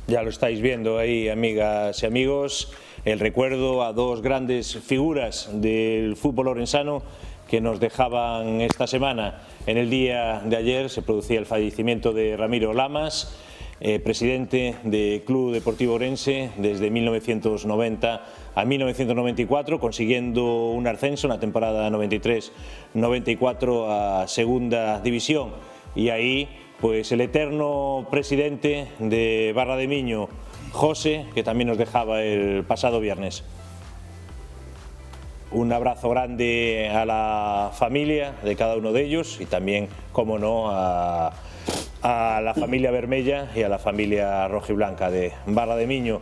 Ya lo estáis viendo ahí, amigas y amigos, el recuerdo a dos grandes figuras del fútbol orensano que nos dejaban esta semana. En el día de ayer se producía el fallecimiento de Ramiro Lamas, presidente del Club Deportivo Ourense desde 1990 a 1994, consiguiendo un ascenso en la temporada 93-94 a Segunda División. Y ahí, pues el eterno presidente de Barra de Miño, José, que también nos dejaba el pasado viernes. Un abrazo grande a la familia de cada uno de ellos y también, como no, a la familia Vermella y a la familia rojiblanca de Barra de Miño.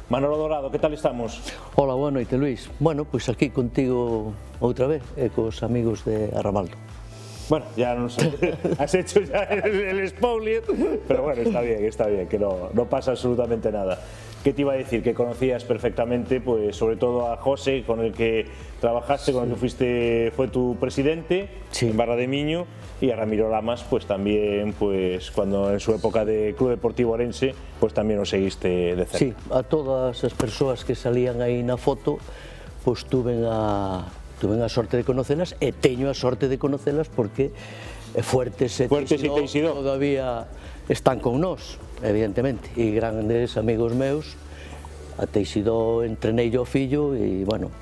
Manolo Dorado, ¿qué tal estamos? Hola, boa noite, Luis. Bueno, pois aquí contigo outra vez e cos amigos de Arrabaldo. Bueno, ya nos has hecho ya el spoiler, pero bueno, está bien, que no pasa absolutamente nada. ¿Qué te iba a decir? Que conocías perfectamente, pues sobre todo a José, con el que trabajaste, con el que fue tu presidente, sí, en Barra de Miño, y a Ramiro Lamas, pues también, pues cuando en su época de Club Deportivo Ourense, pues también lo seguiste de cerca. Sí, a todas as persoas que salían aí na foto, pues tuve a sorte de conocelas e teño a sorte de conocelas porque Fuertes e Teixidó todavía están con nós, evidentemente, e grandes amigos meus. A Teixidó entreneillo o fillo e, bueno,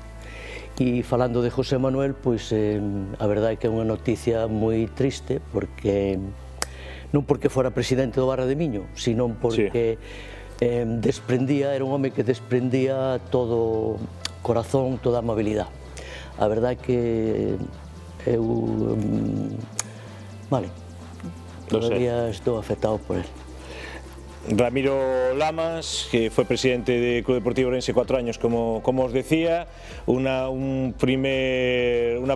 e falando de José Manuel, pois a verdade é que é unha noticia moi triste porque non porque fora presidente do Barra de Miño, sino porque era un home que desprendía todo corazón, toda amabilidade. A verdade é que eu, todavía estou afectado por él. Ramiro Lamas, que fue presidente del Club Deportivo Ourense 4 años, como os decía, una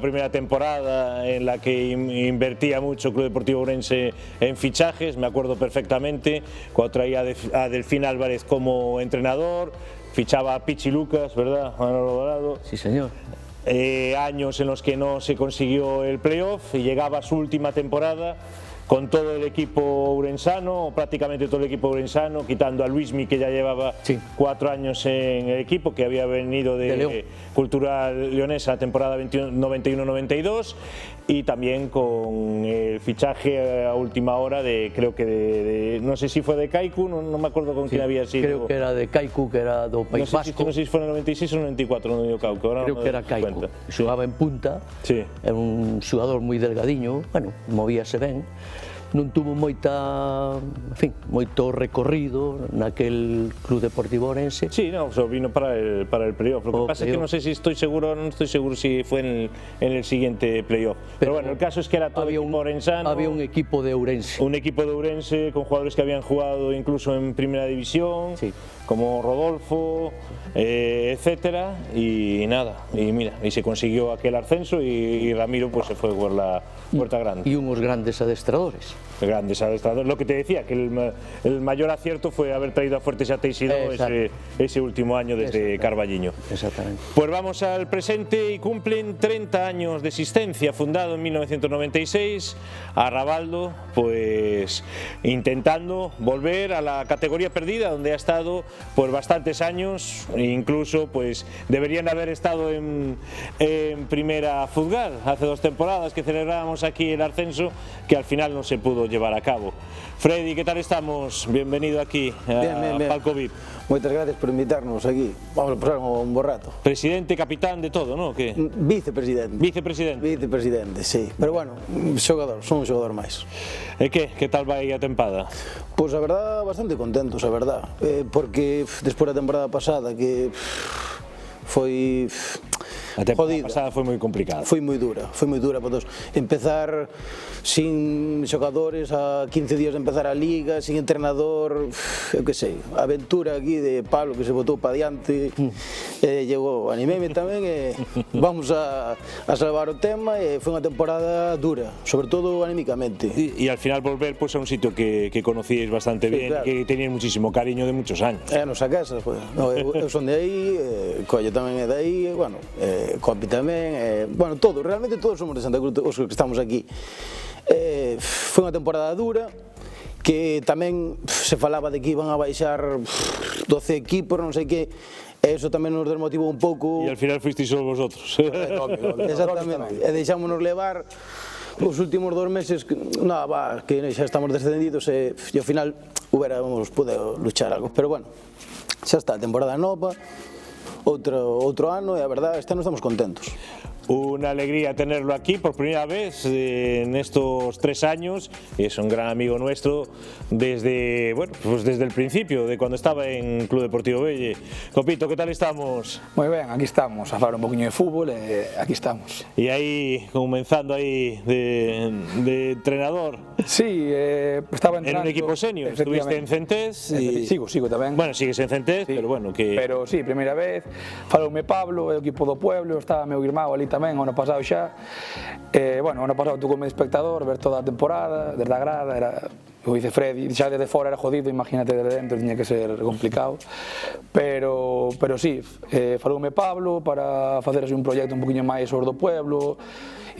primera temporada en la que invertía mucho el Club Deportivo Ourense en fichajes, me acuerdo perfectamente, cuando traía a Delfín Álvarez como entrenador, fichaba a Pichi Lucas, ¿verdad, Manolo Dorado? Sí, señor. Años en los que no se consiguió el playoff y llegaba a su última temporada con todo el equipo ourensano, o prácticamente todo el equipo ourensano, quitando a Luismi, que ya llevaba 4 años en el equipo, que había venido de Cultural Leonesa temporada 91-92, y también con el fichaje a última hora creo que no sé si fue de Kaiku, no me acuerdo con quién había sido. Creo que era de Kaiku, que era do País Vasco. No sé si fue en el 96 o en el 94, no digo Kaiku. Creo que era Kaiku, xogaba en punta, era un xogador moi delgadiño, bueno, movíase ben. Non tuvo moito recorrido naquel Club Deportivo Ourense. Sí, no, vino para el playoff. Lo que pasa es que no sé si estoy seguro si fue en el siguiente playoff. Pero bueno, el caso es que era todo equipo orensano. Había un equipo de Ourense. Un equipo de Ourense con jugadores que habían jugado incluso en Primera División, como Rodolfo, etcétera, y nada, y mira, y se consiguió aquel ascenso y Ramiro pues se fue por la puerta grande. Y unos grandes adestradores. Lo que te decía, que el mayor acierto fue haber traído a Fuertes y a Teixidó ese último año desde Carballiño. Exactamente. Pues vamos al presente y cumplen 30 años de existencia, fundado en 1996, Arrabaldo, pues intentando volver a la categoría perdida, donde ha estado por bastantes años, incluso pues deberían haber estado en Primera Fútbol hace 2 temporadas que celebrábamos aquí el ascenso, que al final no se pudo llevar a cabo. Freddy, ¿qué tal estamos? Bienvenido aquí a Palco VIP. Muchas gracias por invitarnos aquí. Vamos a pasar un buen rato. Presidente, capitán de todo, ¿no? ¿Qué? Vicepresidente. Vicepresidente, sí. Pero bueno, son un xogador máis. Que tal vai a tempada? Pois a verdad, bastante contentos, a verdad. Porque despois da temporada pasada que foi a temporada pasada foi moi complicada. Foi moi dura para todos. Empezar sin xogadores a 15 días de empezar a Liga, sin entrenador, eu que sei, a aventura aquí de Pablo que se botou para diante, llegou, animéme tamén e vamos a salvar o tema e foi unha temporada dura, sobre todo anímicamente. E al final volver pues, a un sitio que conocíais bastante bien, claro, que teníais muchísimo cariño de muchos años. Nos a casa, pues. Eu son de aí, Colla tamén é de aí, bueno, Copi tamén, bueno, todos, realmente todos somos de Santa Cruz, os que estamos aquí. Foi unha temporada dura que tamén se falaba de que iban a baixar 12 equipos, non sei que, e iso tamén nos desmotivou un pouco. E al final fuisteis só vosotros. Exactamente, e deixámonos levar os últimos 2 meses, que xa estamos descendidos e ao final hubiéramos podido luchar algo, pero bueno, xa está, temporada nova, outro ano e a verdade, este ano estamos contentos. Una alegría tenerlo aquí por primera vez en estos 3 años. Es un gran amigo nuestro desde, bueno, pues desde el principio, de cuando estaba en Club Deportivo Velle. Copito, ¿qué tal estamos? Muy bien, aquí estamos, a hablar un poquillo de fútbol, aquí estamos. Y ahí, comenzando ahí de entrenador. Sí, estaba entrando. En un equipo senior, estuviste en Centés. Y... Sigo tamén. Bueno, sigues en Centés, sí, pero bueno, que... Pero sí, primeira vez, faloume Pablo, o equipo do pueblo, estaba meu irmão ali tamén, o ano pasado xa. Bueno, o ano pasado tu como espectador, ver toda a temporada, desde a grada, era... O dice Freddy, xa desde fora era jodido, imagínate desde dentro, tiña que ser complicado. Pero sí, faloume Pablo para facer así un proxecto un poquinho máis sobre do pueblo,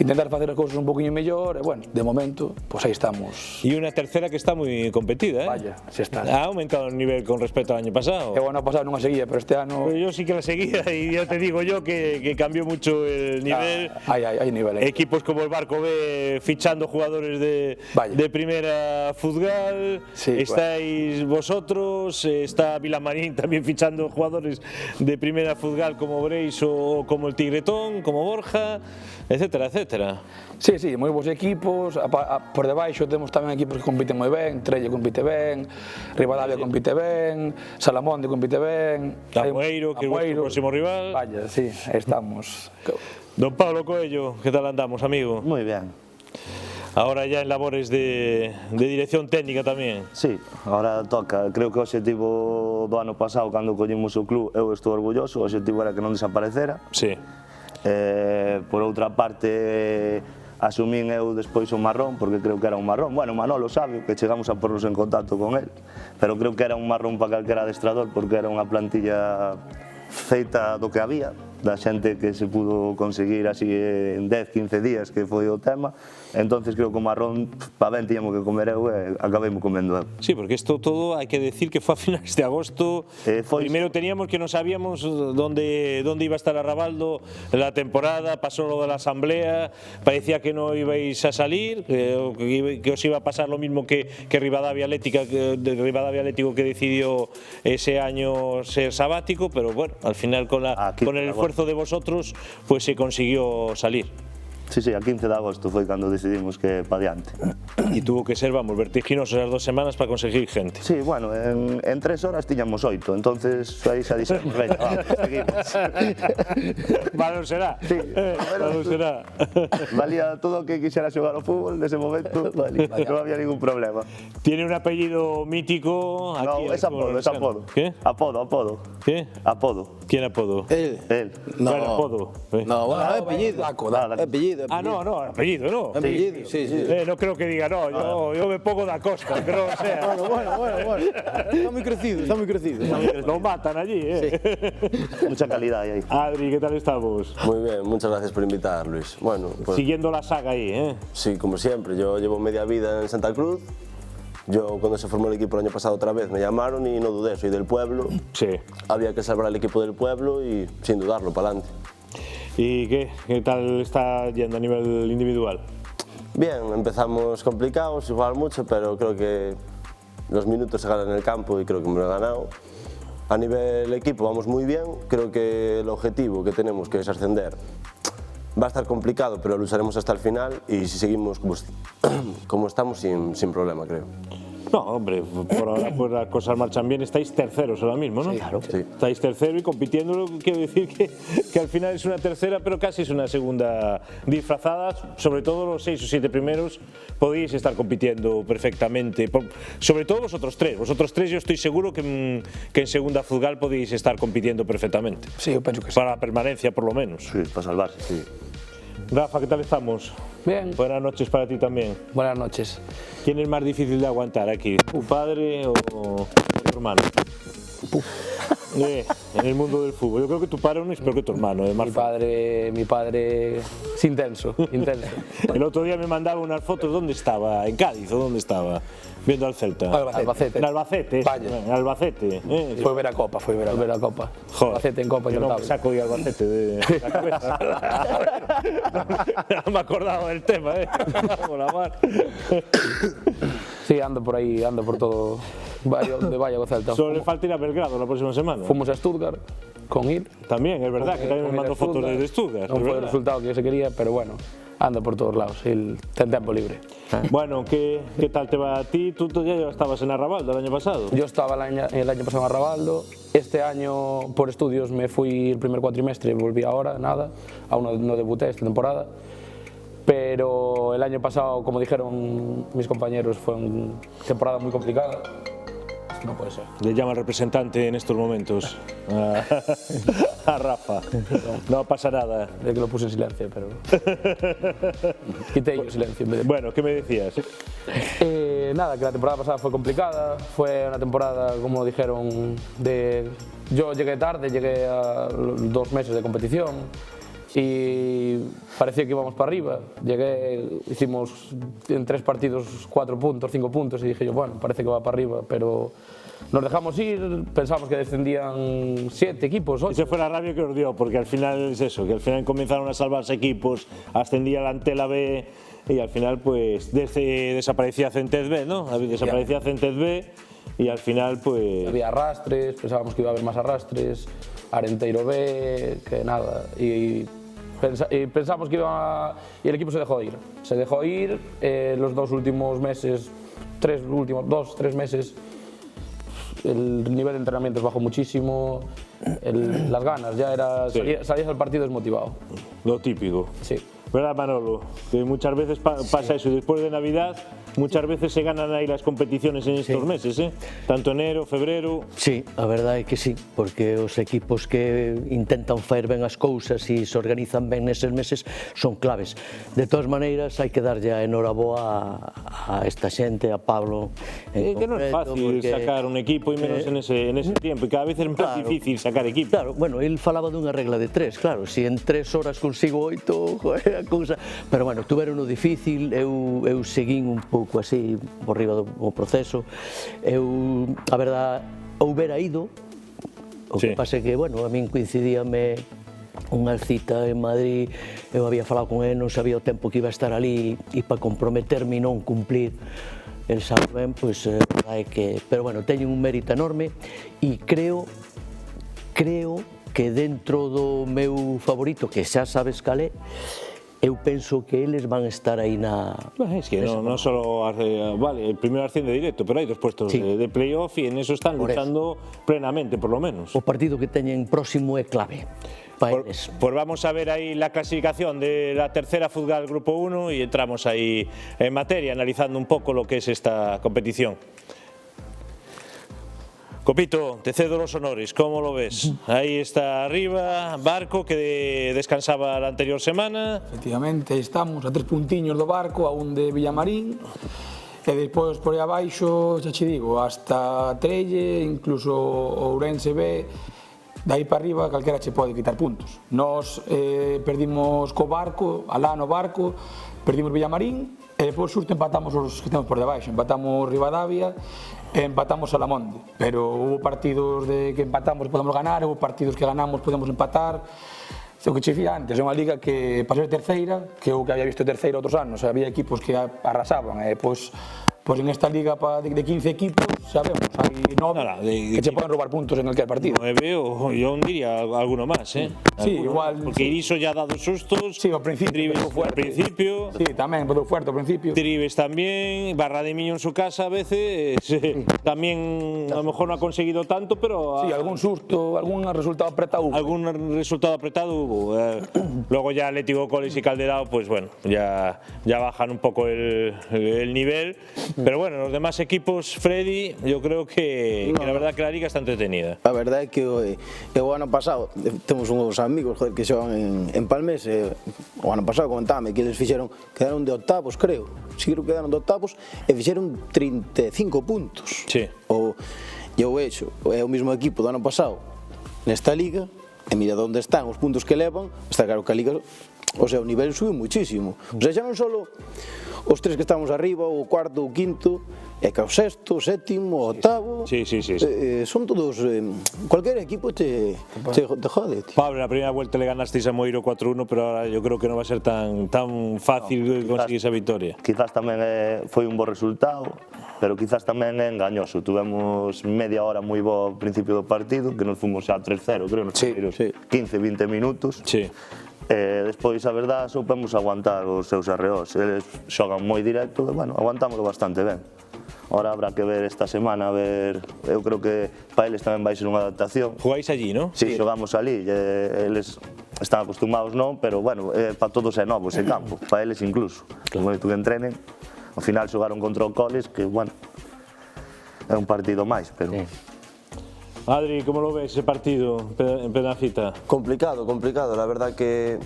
intentar facer as cousas un poquinho mellor, e bueno, de momento, pois aí estamos. E unha tercera que está moi competida, Vaya, xa está. Ha aumentado o nivel con respecto ao año pasado. O ano pasado non a seguía, pero este ano... Pero yo sí que la seguía y ya te digo yo que cambió mucho el nivel. Hay nivel. Equipos como el Barco B fichando jugadores de primera Futgal, sí, estáis vosotros, está Vilamarín también fichando jugadores de primera Futgal como Breis o como el Tigretón, como Borja, etcétera, etcétera. Sí, moi bons equipos, por debaixo temos tamén equipos que compiten moi ben, Trelle compite ben, Ribadavia compite ben, Salamonde compite ben, Amoeiro, que é o próximo rival. Vaya, sí, estamos. Don Pablo Coello, ¿qué tal andamos, amigo? Muy bien. Ahora ya en labores de dirección técnica tamén. Sí, ahora toca. Creo que o objetivo do ano pasado, cando collemos o club, eu estou orgulloso, o objetivo era que non desaparecera. Sí. Por outra parte, asumín eu despois o marrón, porque creo que era un marrón. Bueno, Manolo sabe que chegamos a pornos en contacto con él, pero creo que era un marrón para calquera adestrador, porque era unha plantilla feita do que había, da xente que se pudo conseguir así en 10, 15 días, que foi o tema. Entonces creo que o marrón, pa ben tiñamos que comer eu e acabei comendo eu. Sí, porque esto todo hay que decir que fue a finales de agosto. Primero teníamos que no sabíamos dónde iba a estar Arrabaldo la temporada, pasó lo de la asamblea, parecía que no ibais a salir, que os iba a pasar lo mismo que Ribadavia Atlético, que decidió ese año ser sabático, pero bueno, al final con el esfuerzo de vosotros pues se consiguió salir. Sí, a 15 de agosto foi cando decidimos que pa diante. Y tuvo que ser, vamos, vertiginoso esas 2 semanas para conseguir gente. Sí, bueno, en 3 horas tiñamos 8, entonces aí xa dixemos, venga, vamos, seguimos. Balón será. Sí, balón será. Valía todo o que quixera xogar ao fútbol nese momento, non había ningún problema. Tiene un apellido mítico. No, es apodo. ¿Qué? Apodo. ¿Qué? Apodo. ¿Quién apodo? Él. No. ¿Cuál apodo? No, bueno, apellido. Apellido. Ah, no, apellido, ¿no? Apellido, sí. No creo que diga, no, yo me pongo da Costa, que no lo sea. Bueno. Está muy crecido. Lo matan allí, Sí. Mucha calidad ahí. Adri, ¿qué tal estamos? Muy bien, muchas gracias por invitar, Luis. Bueno, pues, siguiendo la saga ahí, ¿eh? Sí, como siempre, yo llevo media vida en Santa Cruz. Yo cuando se formó el equipo el año pasado otra vez me llamaron y no dudé, soy del pueblo. Sí. Había que salvar al equipo del pueblo y sin dudarlo, para adelante. ¿Y qué tal está yendo a nivel individual? Bien, empezamos complicados, sin jugar mucho, pero creo que los minutos se ganan en el campo y creo que me lo he ganado. A nivel equipo vamos muy bien, creo que el objetivo que tenemos, que es ascender, va a estar complicado, pero lucharemos hasta el final y si seguimos como estamos, sin problema, creo. No, hombre, por ahora pues las cosas marchan bien, estáis terceros ahora mismo, ¿no? Sí, claro. Sí. Estáis tercero y compitiendo, quiero decir que al final es una tercera, pero casi es una segunda disfrazada, sobre todo los 6 o 7 primeros podéis estar compitiendo perfectamente, sobre todo vosotros tres yo estoy seguro que en segunda Futgal podéis estar compitiendo perfectamente. Sí, yo pienso que sí. Para la permanencia por lo menos. Sí, para salvarse, sí. Rafa, ¿qué tal estamos? Bien. Buenas noches para ti también. Buenas noches. ¿Quién es más difícil de aguantar aquí? ¿Tu padre o tu hermano? En el mundo del fútbol. Yo creo que tu padre no es peor que tu hermano. Mi padre es intenso. El otro día me mandaba unas fotos. ¿Dónde estaba? ¿En Cádiz o dónde estaba? viendo al Celta. Albacete. En Albacete. En Albacete. Foi ver a Copa, Joder, Albacete en Copa. yo no me saco de Albacete de la cabeza. No me he acordado del tema, por la mar. Sí, ando por aí, ando por todo, donde vaya o Celta. Solo le falta ir a Belgrado la próxima semana. Fomos a Stuttgart con ir. También, es verdad, que también me mandó fotos de Stuttgart. Non foi o resultado que se quería, pero bueno, anda por todos lados, ten tempo libre. Bueno, ¿qué tal te va a ti? Tú ya estabas en Arrabaldo el año pasado. Yo estaba el año pasado en Arrabaldo, este año por estudios me fui el primer cuatrimestre, volví ahora, nada, aún no debuté esta temporada, pero el año pasado, como dijeron mis compañeros, fue una temporada muy complicada. No puede ser. Le llama al representante en estos momentos a Rafa. No pasa nada. De que lo puse en silencio, pero quité yo el silencio. Bueno, ¿qué me decías? Nada, que la temporada pasada fue complicada, fue una temporada, como dijeron, yo llegué tarde, llegué a 2 meses de competición y parecía que íbamos para arriba. Hicimos en 3 partidos 4 puntos, 5 puntos y dije yo, bueno, parece que va para arriba, pero nos dejamos ir, pensamos que descendían 7 equipos, 8. Esa fue la rabia que os dio, porque al final es eso, que al final comenzaron a salvarse equipos, ascendía la Antela B y al final pues desaparecía Centez B, ¿no? Desaparecía Centez B y al final pues... Había arrastres, pensábamos que iba a haber más arrastres, Arenteiro B, que nada, y pensamos que iba y el equipo se dejó ir, los 2 últimos meses, 2-3 meses, el nivel de entrenamientos bajó muchísimo, las ganas, ya era, sí. Salías al partido desmotivado. Lo típico. Sí. ¿Verdad, Manolo? Que muchas veces pasa eso, y después de Navidad muchas veces se ganan aí las competiciones en estos meses, tanto enero, febrero. Sí, a verdade é que sí, porque os equipos que intentan faer ben as cousas e se organizan ben neses meses son claves. De todas maneiras, hai que darlle a enhoraboa a esta xente, a Pablo en concreto. Que non é fácil sacar un equipo, e menos en ese tiempo, e cada vez é máis difícil sacar equipo. Claro, bueno, el falaba dunha regla de 3, claro, si en 3 horas consigo 8, joder, a cousa. Pero bueno, tuveron o difícil, eu seguín un pouco así por riba do proceso. A verdade, houbera ido, o que pasa é que, bueno, a min coincidíame unha cita en Madrid, eu había falado con ele, non sabía o tempo que iba a estar ali e para comprometerme e non cumplir el sabe ben, pois é que... Pero bueno, teñen un mérito enorme e creo que dentro do meu favorito, que xa sabes cal é, eu penso que eles van estar aí na... Es que non só, vale, el primeiro asciende directo, pero hai 2 puestos de playoff e en eso están luchando plenamente, por lo menos. O partido que teñen próximo é clave para eles. Pues vamos a ver aí la clasificación de la tercera Futgal Grupo 1 y entramos aí en materia, analizando un poco lo que es esta competición. Copito, te cedo los honores, ¿cómo lo ves? Ahí está arriba, Barco, que descansaba la anterior semana. Efectivamente, estamos a 3 puntiños do Barco, a un de Villamarín, e despois por aí abaixo, xa che digo, hasta Trelle, incluso Ourense B, dai para arriba calquera che pode quitar puntos. Nos perdimos co Barco, alá no Barco, perdimos Villamarín, e depois xusto empatamos os que temos por debaixo, empatamos Rivadavia, empatamos Salamonde, pero hubo partidos de que empatamos e podemos ganar, hubo partidos que ganamos podemos empatar. O que che dicía antes, é unha liga que para ser terceira, que eu que había visto terceira outros anos, había equipos que arrasaban, pois en esta liga de 15 equipos, sabemos, hai 9 que che poden robar puntos en cualquier partido. 9 o yo diría alguno más, Sí, igual. Porque Iriso ya ha dado sustos. Sí, ao principio. Al principio. Sí, tamén, pero fuerte ao principio. Tribes también, Barra de Miño en su casa a veces, también a lo mejor no ha conseguido tanto, pero... Sí, algún susto, algún resultado apretado hubo. Algún resultado apretado hubo. Luego ya Atlético Coles y Calderao, pues bueno, ya bajan un poco el nivel. Pero bueno, los demás equipos, Freddy, yo creo que la verdad que la liga está entretenida. A verdade é que o ano pasado temos uns amigos que xogan en Palmés, o ano pasado comentábame que eles quedaron de octavos, creo, si creo que quedaron de octavos e fixeron 35 puntos. Sí. E o vexo, é o mesmo equipo do ano pasado nesta liga, e mira onde están os puntos que levan, está claro que a liga, o sea, o nivel subiu muchísimo. O sea, xa non só os 3 que estamos arriba, o cuarto, o quinto, e que o sexto, sétimo, octavo, son todos, cualquier equipo te jode, tío. Pablo, en la primera vuelta le ganasteis a Moiro 4-1, pero ahora yo creo que no va a ser tan fácil conseguir esa victoria. Quizás tamén foi un bo resultado, pero quizás tamén é engañoso. Tuvemos media hora moi boa ao principio do partido, que nos fomos xa 3-0, creo, nos primeiros 15-20 minutos. Despois, a verdade, soupemos aguantar os seus arreós. Eles xogan moi directo e, bueno, aguantámoslo bastante ben. Ahora habrá que ver esta semana, a ver, eu creo que para eles tamén vai ser unha adaptación. Jugáis allí, non? Sí, xogamos allí, eles están acostumados non, pero bueno, para todos é novo ese campo, para eles incluso. Como que entrenen, ao final xogaron contra o Coles, que bueno, é un partido máis, pero... Adri, como lo ves ese partido en Penacita? Complicado, complicado, la verdad que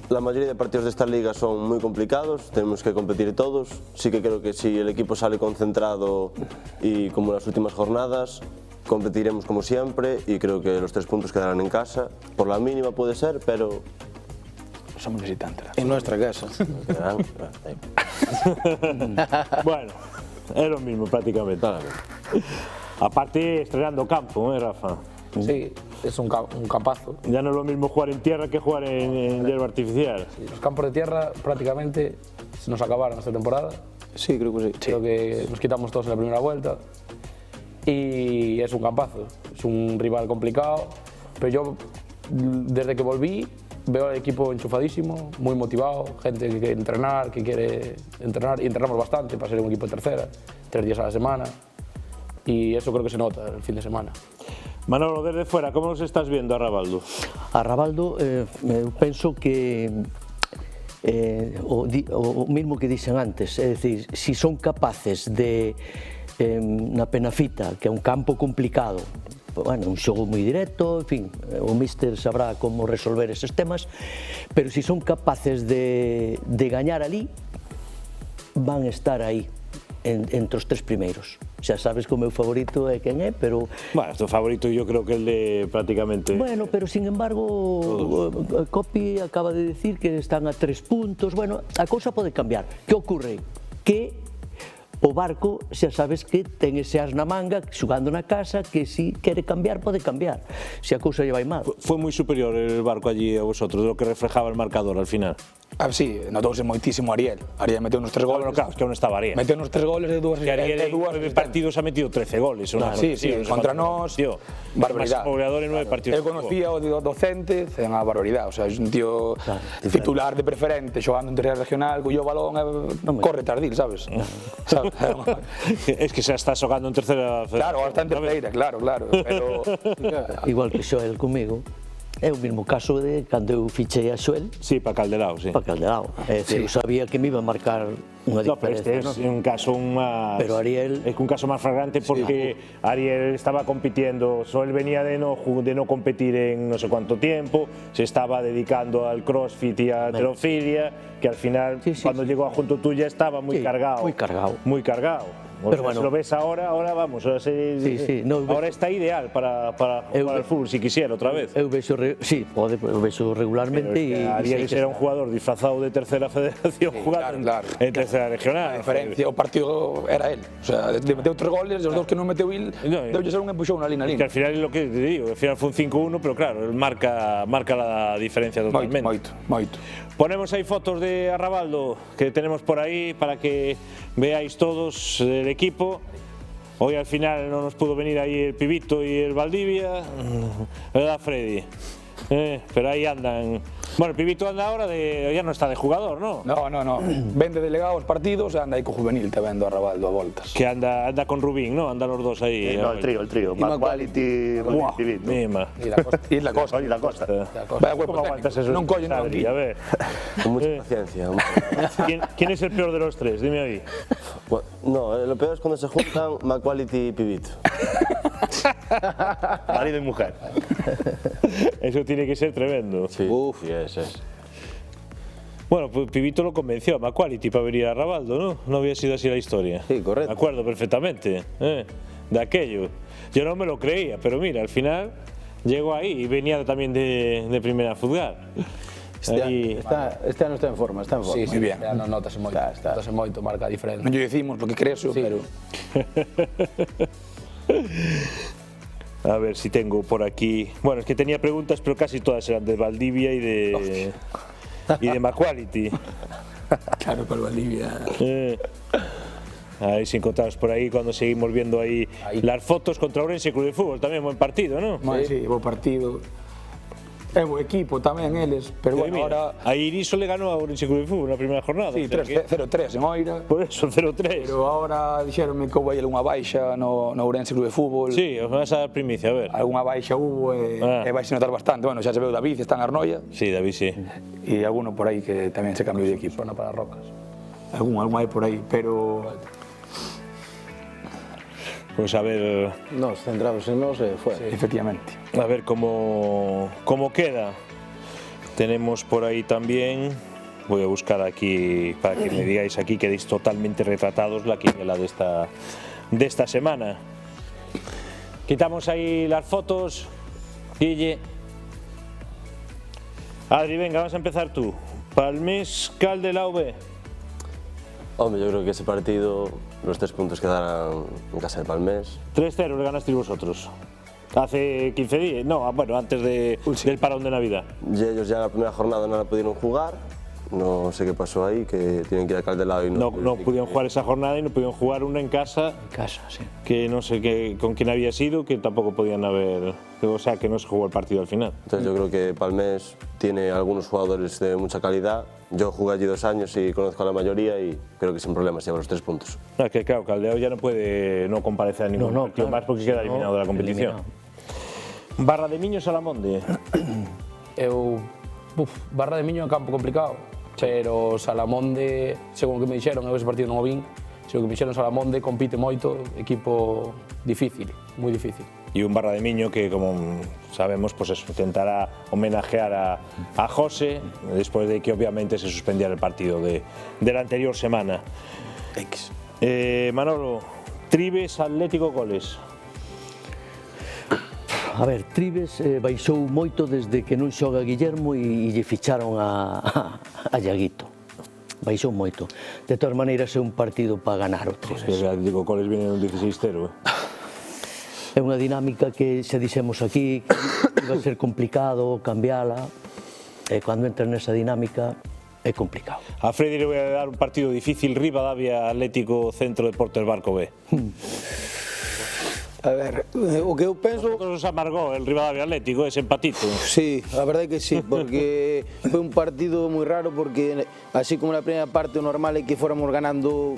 la mayoría de partidos de esta liga son muy complicados, tenemos que competir todos. Sí que creo que si el equipo sale concentrado y como en las últimas jornadas, competiremos como siempre y creo que los 3 puntos quedarán en casa. Por la mínima puede ser, pero... Somos visitantes. En nuestra casa. Bueno, es lo mismo prácticamente. Aparte, estrenando campo, Rafa? Sí, es un campazo. Ya no es lo mismo jugar en tierra que jugar en hierba artificial. Sí, los campos de tierra prácticamente se nos acabaron esta temporada. Sí, creo que sí. Creo que nos quitamos todos en la primera vuelta. Y es un campazo, es un rival complicado. Pero yo, desde que volví, veo al equipo enchufadísimo, muy motivado, gente que quiere entrenar, que quiere entrenar. Y entrenamos bastante para ser un equipo de tercera, 3 días a la semana. Y eso creo que se nota el fin de semana. Manolo, desde fuera, ¿cómo los estás viendo a Rabaldo? A Rabaldo, penso que o mismo que dixen antes, é dicir, si son capaces de, na Penafita, que é un campo complicado, bueno, un xogo moi directo, en fin, o míster sabrá como resolver eses temas, pero si son capaces de gañar ali, van estar aí, entre os 3 primeiros. Xa sabes que o meu favorito é quen é, pero... Bueno, tu favorito yo creo que el de prácticamente... Bueno, pero sin embargo, Copi acaba de decir que están a 3 puntos, bueno, a cousa pode cambiar. Que ocurre? Que o Barco xa sabes que ten ese as na manga, xugando na casa, que si quere cambiar, pode cambiar, se a cousa lle vai mal. Fue moi superior el Barco allí a vosotros, de lo que reflejaba el marcador al final. Sí, notouse moitísimo Ariel. Ariel meteu unos 3 goles. Bueno, claro, es que aún estaba Ariel. Meteu unos 3 goles de 2 Ariel en 9 partidos ha metido 13 goles. Sí, contra nós, barbaridade. Más goleador en 9 partidos. El conocía o docente, é unha barbaridade. O sea, é un tío titular de preferente, xogando en tercera regional, cuyo balón corre tardil, sabes? Es que se está xogando en tercera... Claro, ahora está en terceira, claro. Pero... Igual que Xoel comigo. É o mesmo caso de cando eu fichei a Xoel. Sí, para Caldelao, sí. Para Caldelao. É dicir, eu sabía que me iba a marcar unha diferencia. No, pero este é un caso más... Pero Ariel... É un caso más flagrante porque Ariel estaba compitiendo, Xoel venía de no competir en no sé cuánto tiempo, se estaba dedicando al crossfit y a halterofilia, que al final, cuando llegó a junto tuya, estaba muy cargado. Muy cargado. Muy cargado. O pero sea, bueno, si lo ves ahora vamos, ahora está ideal para jugar al fútbol si quisiera otra vez. Eu vexo, sí, eu vexo regularmente y Ariel era un jugador disfrazado de tercera federación jugando en tercera regional. A diferencia, o partido era él, o sea, meteu 3 goles, os 2 que non meteu él, deulle ser un empuxón na línea. Que al final é lo que te digo, al final fue un 5-1, pero claro, él marca la diferencia totalmente. Moito. Ponemos ahí fotos de Arrabaldo que tenemos por ahí para que veáis todos el equipo. Hoy al final no nos pudo venir ahí el Pibito y el Valdivia, ¿verdad, Freddy? Pero ahí andan. Bueno, el Pibito anda ahora ya no está de jugador, ¿no? No. Vende delegado os partidos e anda aí co juvenil te vendo a Rabaldo a voltas. Que anda con Rubín, ¿no? Andan los dos ahí. No, el trío. McQuality, Pibito. Y la Costa. ¿Cómo aguantas eso? Non collen aquí. A ver. Con mucha paciencia. ¿Quién es el peor de los 3? Dime ahí. No, lo peor es cuando se juntan McQuality y Pibito. Marido y mujer. Eso tiene que ser tremendo. Sí. Uf, es. Bueno, pues Pibito lo convenció a McQuality para venir a Rabaldo, ¿no? No había sido así la historia. Sí, correcto. Me acuerdo perfectamente de aquello. Yo no me lo creía, pero mira, al final llegó ahí y venía también de primera fútbol. Este ano está en forma, está en forma. Sí, moi bien. Este ano notase moito, notase moito, marca a diferencia. Non lle dicimos porque creso, pero... A ver si tengo por aquí... Bueno, es que tenía preguntas, pero casi todas eran de Valdivia y de Maquality. Claro, con Valdivia. A ver si encontramos por ahí cuando seguimos viendo ahí las fotos contra Ourense Club de Fútbol. También buen partido, ¿no? Sí, bo partido. É bo equipo tamén eles, pero bueno, ahora... A Iriso le ganó a Ourense Club de Fútbol na primeira jornada. Sí, 0-3 en Oira. Por eso, 0-3. Pero ahora dixeronme que houve aí algunha baixa no Ourense Club de Fútbol. Sí, os vas a dar primicia, a ver. Algunha baixa hubo e vai se notar bastante. Bueno, xa se veu David, está en Arnoia. Sí, David, sí. E alguno por aí que tamén se cambiou de equipo. Zona para Rocas. Algún hai por aí, pero... Pues a ver... Nos centrados en nos e fuera. Sí, efectivamente. A ver cómo queda. Tenemos por ahí también, voy a buscar aquí para que me digáis aquí, quedéis totalmente retratados la quiniela de esta semana. Quitamos ahí las fotos, Guille. Adri, venga, vas a empezar tú. Palmés, Caldelauve. Hombre, yo creo que ese partido, los 3 puntos quedarán en casa de Palmés. 3-0 le ganasteis vosotros. Hace 15 días, no, bueno, antes del parón de Navidad. Y ellos ya la primera jornada no la pudieron jugar. No sé qué pasó ahí, que tienen que ir a Caldelao y no pudieron jugar esa jornada y no pudieron jugar una en casa. En casa, sí. Que no sé con quién había sido, que tampoco podían haber... O sea, que no se jugó el partido al final. Entonces yo creo que Palmés tiene algunos jugadores de mucha calidad. Yo jugué allí 2 años y conozco a la mayoría y creo que sin problemas lleva los 3 puntos. Es que claro, Caldelao ya no puede no comparecer a ningún partido más porque queda eliminado de la competición. Barra de Miño, Salamonde. Barra de Miño é un campo complicado, pero Salamonde, según o que me dixeron, eu ese partido non o vin, según o que me dixeron, Salamonde compite moito, equipo difícil, moi difícil. Y un Barra de Miño que, como sabemos, pues eso, intentará homenajear a José después de que obviamente se suspendiera el partido de la anterior semana. Manolo, Tribes, Atlético, goles. A ver, Tribes baixou moito desde que non xoga Guillermo e lle ficharon a Iaguito. Baixou moito. De todas maneiras é un partido para ganar o Tribes. El Atlético Coles viene un 16-0. É unha dinámica que xa dixemos aquí que iba a ser complicado cambiala e cando entras nesa dinámica é complicado. A Freddy le voy a dar un partido difícil, Rivadavia, Atlético, Centro Deportes Barco B. A ver, o que eu penso... Vosotros os amargou el Rivadavia Atlético, ese empatito. Sí, a verdade é que sí, porque foi un partido moi raro porque así como na primeira parte o normal é que fóramos ganando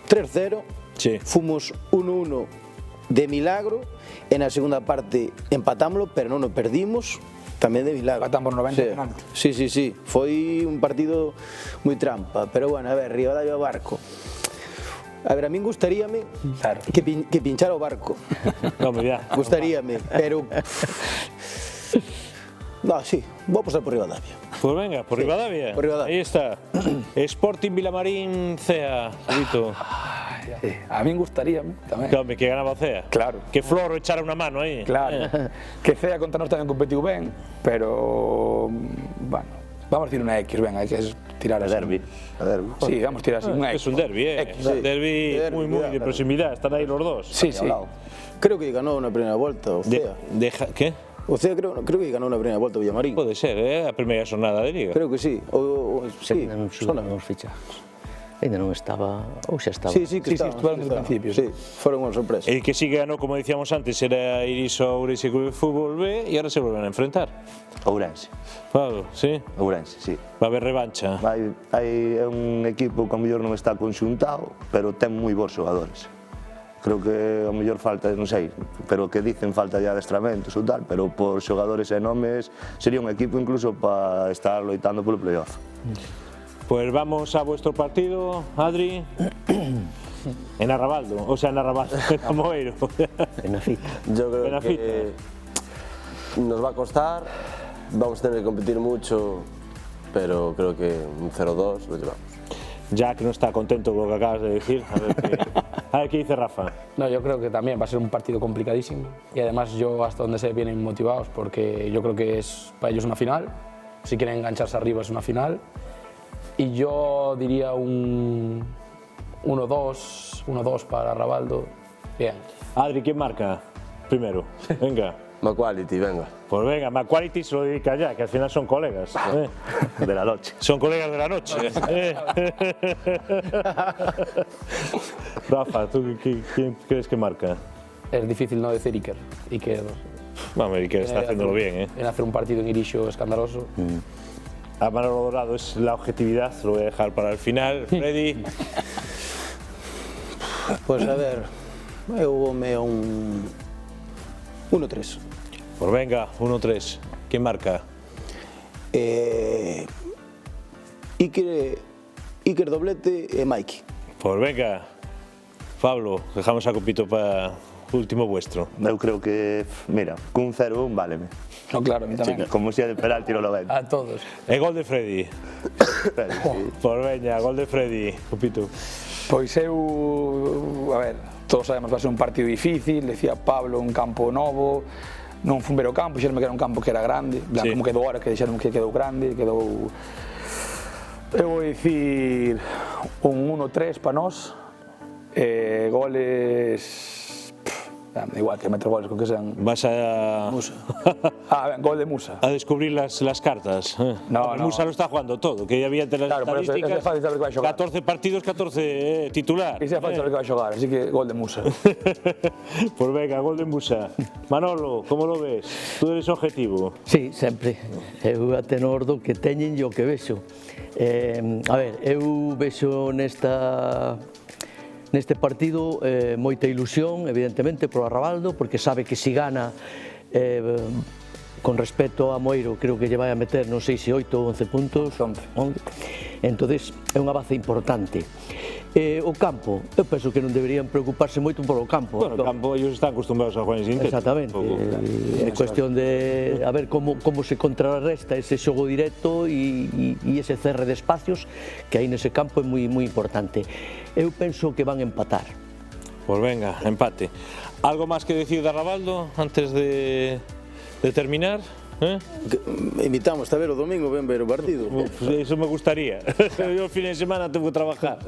3-0, sí. Fomos 1-1 de milagro e na segunda parte empatámoslo, pero non o perdimos tamén de milagro. Empatamos 90 penalti. Sí, sí, sí, foi un partido moi trampa, pero bueno, a ver, Rivadavia Barco. A ver, a min gustaríame que pinchara o Barco. No, mira. Gustaríame, pero... No, sí, vou apostar por Rivadavia. Pues venga, por Rivadavia. Por Rivadavia. Ahí está. Sporting Vilamarín, Cea, Rito. A min gustaríame tamén. Claro, que ganaba o Cea. Claro. Que Floro echara unha mano aí. Claro. Que Cea contra nós tamén competiu ben, pero... Bueno, vamos a decir unha X, ben, hai que tirar así. Derbi. Sí, vamos a tirar así, unha X. Es un derbi, X. Un derbi muy de proximidade, están aí los dos. Sí, sí. Creo que ganó na primeira volta o Cea. ¿Qué? O Cea creo que ganó na primeira volta o Villamarín. Pode ser, a primeira xornada de Liga. Creo que sí. Sí, Ainda non suben os fichajes. Ainda non estaba, ou xa estaba. Sí, que estaban. estuveron desde o principio. Sí, foron unha sorpresa. El que sí que ganó, como decíamos antes, era Iriso Ourense Club de Fútbol B y ahora se vuelven a enfrentar. Ourense. Claro, sí. Ourense, sí. Va a haber revancha. É un equipo que ao mellor non está conxuntado, pero ten moi bons xogadores. Creo que ao mellor falta, non sei, pero que dicen falta de adestramentos ou tal, pero por xogadores e nomes sería un equipo incluso para estar loitando polo playoff. Pues vamos a vuestro partido, Adri. En Arrabaldo, o sea, en Arrabaldo, en Amoeiro. Benafita. Yo creo Benafita. que nos va a costar, vamos a tener que competir mucho, pero creo que un 0-2 lo llevamos. Jack no está contento con lo que acabas de decir. A ver qué dice Rafa. No, yo creo que también va a ser un partido complicadísimo y además yo hasta donde sé vienen motivados porque yo creo que es para ellos una final si quieren engancharse arriba es una final. Y yo diría un 1-2 para Rabaldo. Bien. Adri, ¿quién marca primero? Venga. McQuality, venga. Pues venga, McQuality se lo dedica ya, que al final son colegas. De la noche. Son colegas de la noche. Rafa, ¿tú quién crees que marca? Es difícil no decir Iker. Vamos, Iker está haciéndolo bien, En hacer un partido en Irixo escandaloso. A Manolo Dorado es la objetividad, lo voy a dejar para el final. Freddy. Pois a ver, eu voume a un 1-3. Pues venga, 1-3. ¿Quién marca? Iker doblete e Mikey. Pues venga, Pablo, dejamos a Copito para último vuestro. Eu creo que, mira, cun 0-1 váleme. No, claro, a mí tamén. Como si é de penalti non lo ven. A todos. El gol de Freddy. Pues venga, gol de Freddy, Copito. Pois eu, a ver, todos sabemos que va a ser un partido difícil, decía Pablo, un campo novo, non fun ver o campo, xerme que era un campo que era grande, Sí. como quedou ahora, que dixeron que quedou grande, quedou... Eu vou dicir un 1-3 para nós, goles... Da igual que meter goles, con que sean... Vas a... Musa. Ben, gol de Musa. a descubrir las cartas. No, no. Musa lo está jugando todo, que ya había entre las Claro, por eso estadísticas. é fácil saber que vai xogar. 14 partidos, 14 titular. E xa fai saber que vai xogar, así que gol de Musa. Pues venga, gol de Musa. Manolo, ¿cómo lo ves? Tú eres objetivo. Sí, sempre. Eu a tenor do que teñen e o que vexo. A ver, eu vexo neste partido moita ilusión, evidentemente, pro Rabaldo, porque sabe que si gana, con respecto a Moiro, creo que lle vai a meter, non sei se 8 ou 11 puntos. 11. Entonces, é unha base importante. O campo, eu penso que non deberían preocuparse moito polo campo. Bueno, el campo, ellos están acostumbrados a jugar en sintético. Exactamente, é cuestión de a ver como se contrarresta ese xogo directo e ese cerre de espacios que hai nese campo é moi importante. Eu penso que van empatar. Pues venga, empate. ¿Algo más que decir de Rabaldo antes de terminar? Invitamos a ver o domingo, ven ver o partido. Pues eso me gustaría. Yo el fin de semana tengo que trabajar.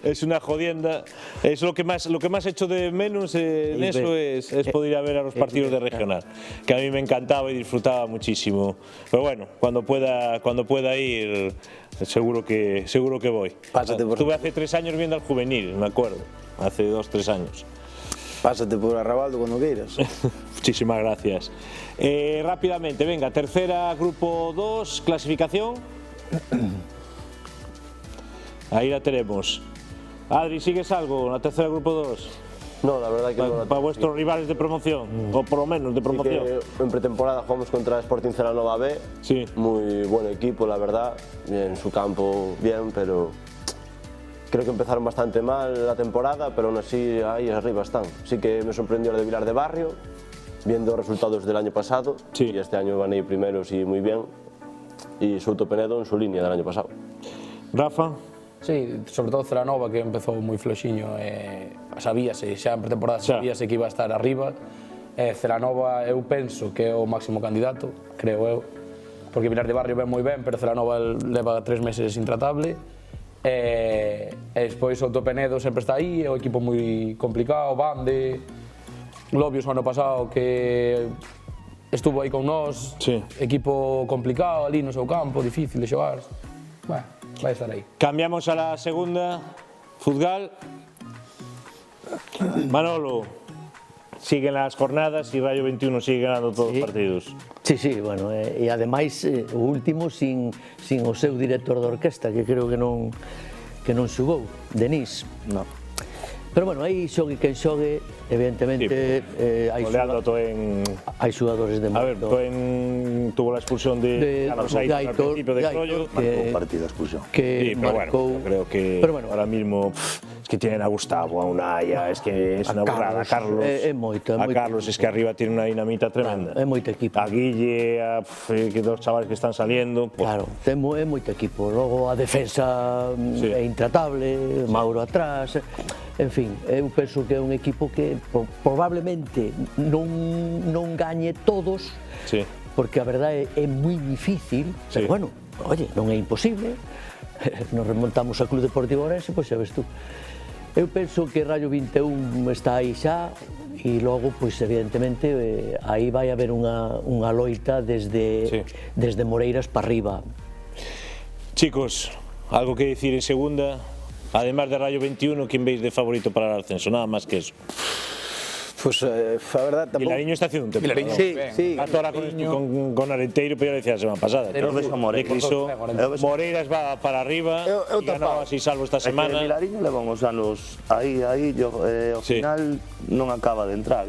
Es una jodienda. Es lo que más echo de menos en eso es poder ir a ver a los partidos de regional, que a mí me encantaba y disfrutaba muchísimo. Pero bueno, cuando pueda ir, seguro que voy. Estuve hace 3 años viendo al juvenil, me acuerdo. Hace 2 o 3 años. Pásate por Arrabaldo cuando queiras. Muchísimas gracias. Rápidamente, venga, tercera, grupo 2, clasificación. Ahí la tenemos. Adri, ¿sigues algo en la tercera, grupo 2? No, la verdad que no. Para vuestros rivales de promoción, o por lo menos de promoción. Que en pretemporada jugamos contra Sporting Celanova B. Sí. Muy buen equipo, la verdad. En su campo bien, pero creo que empezaron bastante mal la temporada, pero aún así ahí arriba están. Sí que me sorprendió el de Vilar de Barrio, viendo resultados del año pasado. Sí. Y este año van a ir primeros y muy bien. Y Souto Penedo en su línea del año pasado. Rafa. Sí, sobre todo Celanova, que empezou moi floxiño, sabíase, xa en pretemporada sabíase que iba a estar arriba. Celanova eu penso que é o máximo candidato, creo eu, porque Vilar de Barrio ven moi ben, pero Celanova leva 3 meses intratable. E despois Souto Penedo sempre está aí, é un equipo moi complicado, Bande, Lobios o ano pasado que estuvo aí con nós, sí. Equipo complicado ali no seu campo, difícil de xogar. Bueno, vai estar aí. Cambiamos a la segunda, Futgal. Manolo, siguen las jornadas y Rayo 21 sigue ganando todos los partidos. Sí, bueno, e ademais o último sin o seu director de orquesta, que creo que non xugou, Denis. No. Pero bueno, aí xogue quen xogue, evidentemente hai xogadores de moito. A ver, Toen tuvo la expulsión de Carlos Aitor al principio de Croyo. Marcó un partido de expulsión. Sí, pero bueno, creo que ahora mismo es que tienen a Gustavo, a Unaya, es que es una burrada. A Carlos, a Carlos es que arriba tiene una dinamita tremenda. É moito equipo. A Guille, a dos chavales que están saliendo. Claro, é moito equipo. Logo a defensa é intratable, Mauro atrás, en fin, eu penso que é un equipo que probablemente non gañe todos, porque a verdade é moi difícil, pero bueno, oye, non é imposible, nos remontamos a Club Deportivo Ourense, pois xa ves tú. Eu penso que Rayo 21 está aí xa, e logo, pois evidentemente, aí vai haber unha loita desde Moreiras para arriba. Chicos, algo que decir en segunda, además de Rayo 21, ¿quién veis de favorito para el ascenso? Nada más que eso. Pues la verdad tampoco... Vilariño está haciendo un temporada. Sí. Ahora con Arenteiro, pero ya lo decía la semana pasada. Moreiras va para arriba y ganaba así salvo esta semana. Vilariño leva uns anos aí, ao final non acaba de entrar.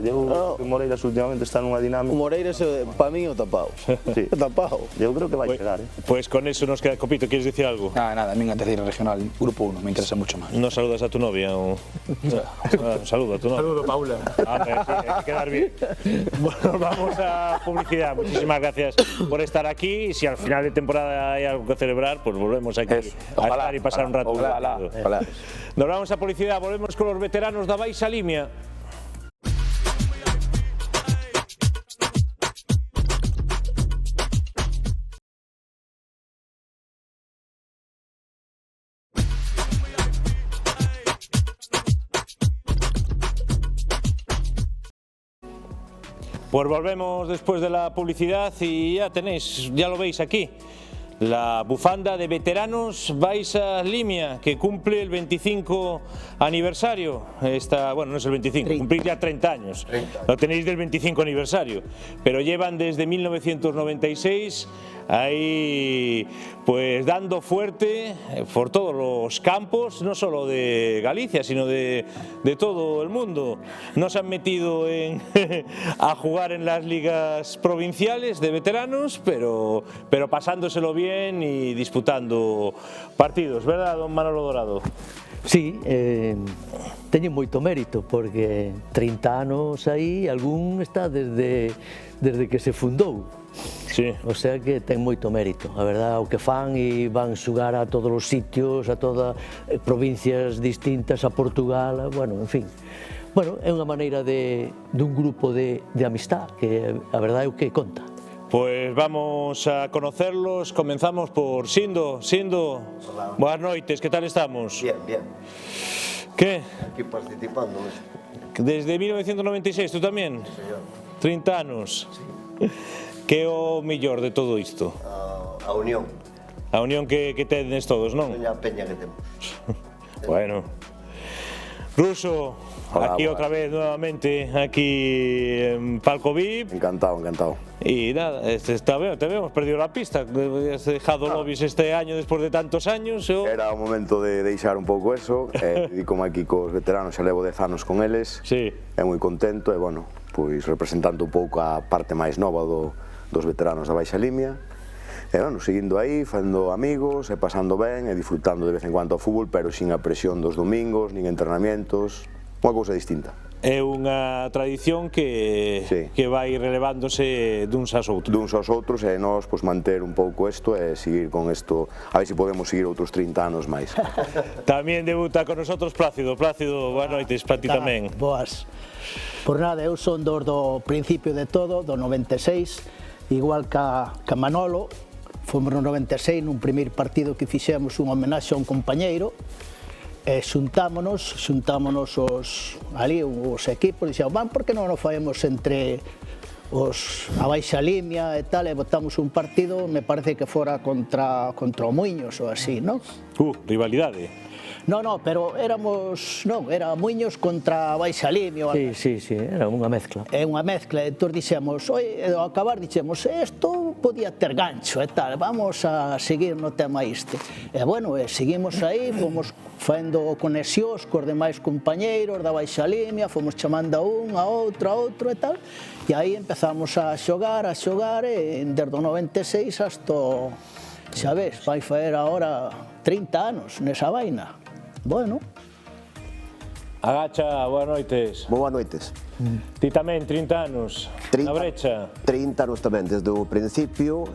Moreiras últimamente está nunha dinámica. Moreiras, para mí, o tapado. Sí. Tapado. Eu creo que vai chegar, Pues con eso nos queda. Copito, ¿quieres decir algo? Nada, a mí en la tercera regional, grupo 1, me interesa mucho más. ¿No saludas a tu novia? Un saludo a tu novia. Saludo, Paula. Hay que quedar bien. Bueno, vamos a publicidad. Muchísimas gracias por estar aquí. Y si al final de temporada hay algo que celebrar, pues volvemos aquí a estar y pasar un rato. Ojalá. Nos vamos a publicidad. Volvemos con los veteranos da Baixa Limia. Pues volvemos después de la publicidad y ya lo veis aquí, la bufanda de veteranos Baixa Limia, que cumple el 25 aniversario. Bueno, no es el 25, cumplís ya 30 años. Lo tenéis del 25 aniversario, pero llevan desde 1996 ahí pues dando fuerte por todos los campos, no solo de Galicia, sino de todo el mundo. No se han metido a jugar en las ligas provinciales de veteranos, pero pasándoselo bien y disputando partidos, ¿verdad, don Manolo Dorado? Sí, teñen moito mérito, porque 30 anos aí, algún está desde que se fundou. Sí. O sea que ten moito mérito, a verdad, o que fan, e van xugar a todos os sitios, a todas provincias distintas, a Portugal, bueno, en fin. Bueno, é unha maneira dun grupo de amistad, que a verdade é o que conta. Pues vamos a conocerlos, comenzamos por Sindo. Sindo, buenas noites, ¿qué tal estamos? Bien. ¿Qué? Aquí participando. Desde 1996, ¿tú tamén? Sí, señor. 30 anos. Sí. Que é o mellor de todo isto? A unión. A unión que tedes todos, non? A peña que temos. Bueno. Ruso, hola, aquí otra vez nuevamente, aquí en Palco VIP. Encantado. Y nada, te vemos perdido la pista, has dejado lobbies este año después de tantos años. Era o momento de deixar un pouco eso, e como aquí cos veteranos xa levo 10 anos con eles, é moi contento, e bueno, pois representando un pouco a parte máis nova dos veteranos da Baixa Limia, e bueno, seguindo aí, facendo amigos, e pasando ben, e disfrutando de vez en cuando ao fútbol, pero sin a presión dos domingos, nin entrenamientos, unha cousa distinta. É unha tradición que vai relevándose duns aos outros. Duns aos outros, e nós pois, manter un pouco isto e seguir con isto, a ver se podemos seguir outros 30 anos máis. Tamén debuta con nosotros Plácido. Plácido, boas noites, para ti tamén. Boas. Por nada, eu son do principio de todo, do 96, igual que Manolo. Fomos no 96 nun primeiro partido que fixemos unha homenaxe a un compañeiro, e xuntámonos ali os equipos, dixemos, por que non nos faemos entre a Baixa Limia e tal, e botamos un partido, me parece que fora contra o Muiños ou así, non? Rivalidade. No, pero era Muiños contra a Baixa Limia. Sí, era unha mezcla. É unha mezcla, entón dixemos, ao acabar dixemos, isto podía ter gancho e tal, vamos a seguir no tema este. E bueno, seguimos aí, fomos facendo conexións cos demais compañeiros da Baixa Limia, fomos chamando a un, a outro e tal, e aí empezamos a xogar, e desde o 96 hasta, xa ves, vai faer agora 30 anos nesa vaina. Bueno. Agacha, boas noites. Boas noites. Ti tamén, 30 anos, na brecha. 30 anos tamén, desde o principio,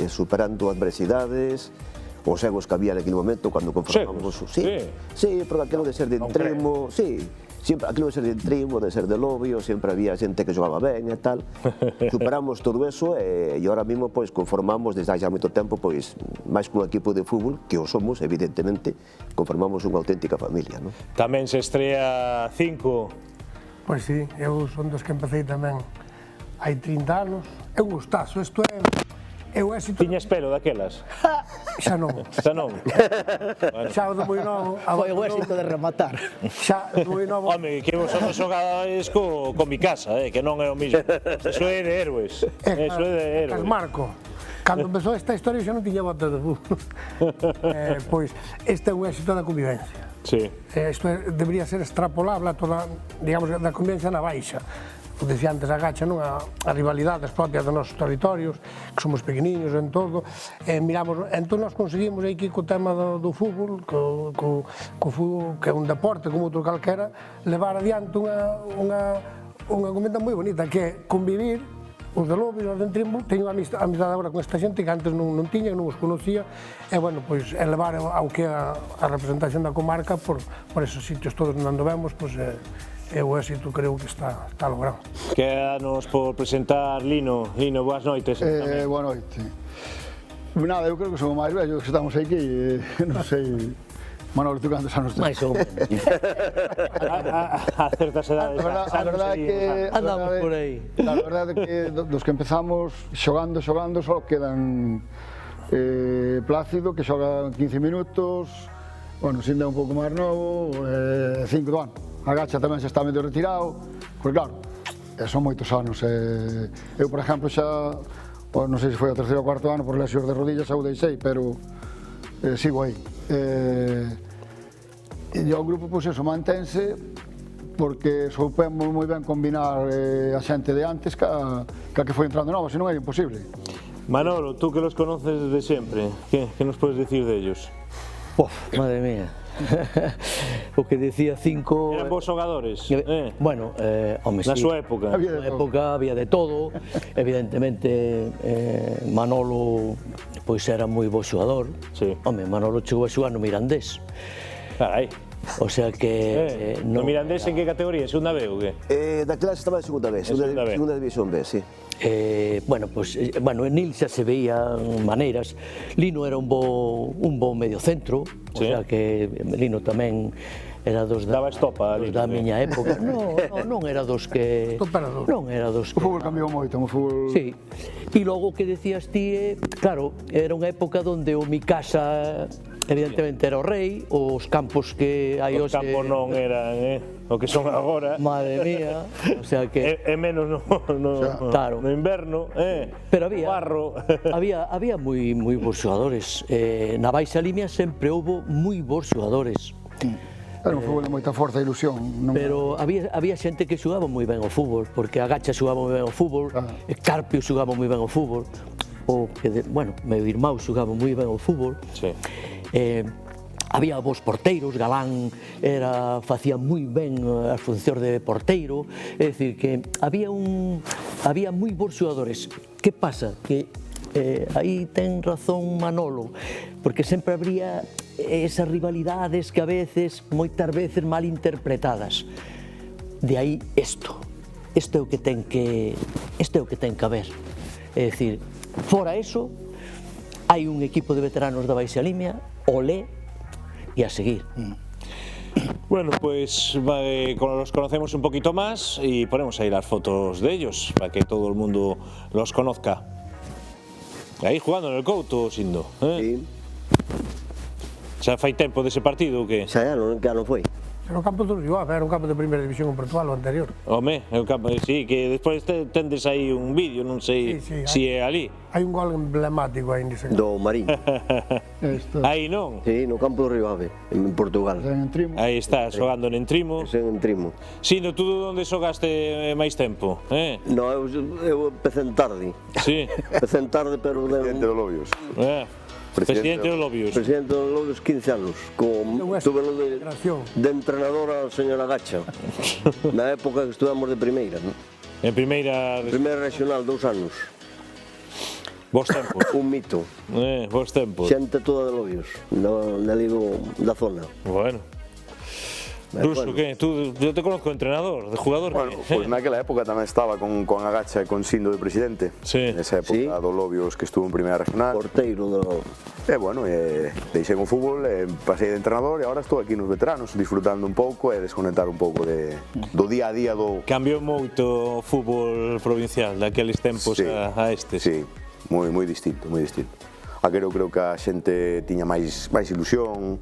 superando adversidades, os egos que había naquele momento, cando confrontamos... Sí, porque aquilo de ser de entremo, sí, aquilo de ser de Entrimo, de ser de Lobio, sempre había xente que xogaba ben e tal. Superamos todo eso e ahora mismo conformamos desde hai xa moito tempo máis que un equipo de fútbol, que o somos, evidentemente, conformamos unha auténtica familia. Tamén se estrea 5. Pois sí, eu son dos que empecé tamén hai 30 anos. É un gustazo, isto é o éxito... Tiñas pelo daquelas? Xa non. Xa non? Xa de moi novo... Foi o éxito de rematar. Xa de moi novo... Home, que vos somos xogades con mi casa, que non é o mismo. Eso é de héroes. Eso é de héroes. Casmarco. Cando empezou esta historia xa non tiña botas de fútbol. Pois, este é un éxito da convivencia. Sí. Isto debería ser extrapolable a toda, digamos, da convivencia na baixa. O decía antes Agacha, non? A rivalidades propias dos nosos territorios, que somos pequeniños en todo, miramos, entón nós conseguimos aquí co tema do fútbol, co fútbol, que é un deporte como outro calquera, levar adiante unha comenda moi bonita, que é convivir, os de Lobos, os de Entrimo, teño amizade agora con esta xente que antes non tiña, non os conocía, e, bueno, pois, elevar ao que é a representación da comarca por esos sitios todos onde vemos, pois, o éxito creo que está logrado. Quédanos por presentar Lino. Lino, boas noites. Boa noite. Nada, eu creo que somos máis vellos que estamos aquí, non sei... Manolo, tú cantos anos tens? Mais ou menos. A certas edades. A verdade é que... Andamos por aí. A verdade é que dos que empezamos xogando, só quedan Plácido, que xoga 15 minutos, bueno, Sinda un pouco máis novo, 5 do ano. Agacha tamén xa está medio retirado, porque claro, son moitos anos. Eu, por exemplo, xa, non sei se foi o terceiro ou cuarto ano, por lesións de rodillas, xa o deixei, pero sigo aí. E o grupo, pois eso, mantense, porque soupemos moi ben combinar a xente de antes ca que foi entrando nova, senón era imposible. Manolo, tú que los conoces desde siempre, ¿qué nos puedes decir de ellos? Madre mía. O que decía 5... Eran vos xogadores? Bueno, home, na súa época. Na súa época había de todo. Evidentemente, Manolo pois era moi bo xogador. Home, Manolo chegou a xogar no Mirandés. Carai. O sea que... No Mirandés en que categoría? Segunda B ou que? Daquela estaba en segunda B, segunda división B, sí. Bueno, pues, en xa se veían maneiras. Lino era un bo mediocentro, o sea que Lino tamén era dos da miña época. Non era dos que... Non era dos que... O fútbol cambiou moito, o fútbol... Sí. E logo o que decías ti, claro, era unha época onde o mi casa evidentemente era o rei, os campos que hai hoxe... Os campos non eran o que son agora. Madre mía, o sea que... É menos no inverno, pero había barro. Había moi bons xogadores. Na Baixa Limia sempre houbo moi bons xogadores. Era un fútbol de moita forza e ilusión. Pero había xente que xugaba moi ben ao fútbol, porque Agacha xugaba moi ben ao fútbol, Carpio xugaba moi ben ao fútbol, bueno, meu irmão xugaba moi ben ao fútbol. Había bons porteiros, Galán facía moi ben as funcións de porteiro, é dicir que había moi bons xogadores. Que pasa? Que aí ten razón Manolo, porque sempre habría esas rivalidades que a veces, moitas veces mal interpretadas. De aí isto é o que ten que haber. É dicir, fora eso, hai un equipo de veteranos da Baixa Limia, olé, e a seguir. Bueno, pues los conocemos un poquito más y ponemos ahí las fotos de ellos para que todo el mundo los conozca. Ahí jugando en el Couto, Sindo. Sí. Xa fai tempo dese partido ou que? Xa non foi. Era o campo do rival, era un campo de primeira división en Portugal, o anterior. Home, é o campo, sí, que despois tendes aí un vídeo, non sei se é ali. Hai un gol emblemático aí nese campo. Do Marín. Aí non? Sí, no campo do Ribave, en Portugal. Aí está, xogando en Entrimo. En Entrimo. Sindo, tú onde xogaste máis tempo? No, eu empecé en tarde. Sí. Empecé en tarde, pero... Presidente do Lobios. Presidente do Lobios. Presidente do Lobios 15 anos. Tuve de entrenador ao señor Agacha. Na época que estuvamos de primeira, non? En primeira... Primeira regional, 2 anos. Vos tempos. Un mito. Vos tempos. Xente toda de Lobios, na liga da zona. Bueno. Ruso, que? Yo te conozco entrenador, de jugador. Bueno, pois naquela época tamén estaba con Agacha e con Sindo de presidente. Sí. Nesa época do Lobios que estuvo en primeira regional. Porteiro do... E bueno, deixei con fútbol, pasei de entrenador e agora estou aquí nos veteranos disfrutando un pouco e desconectar un pouco do día a día do... Cambiou moito o fútbol provincial daqueles tempos a estes. Sí, moi distinto, moi distinto. Aquero creo que a xente tiña máis ilusión,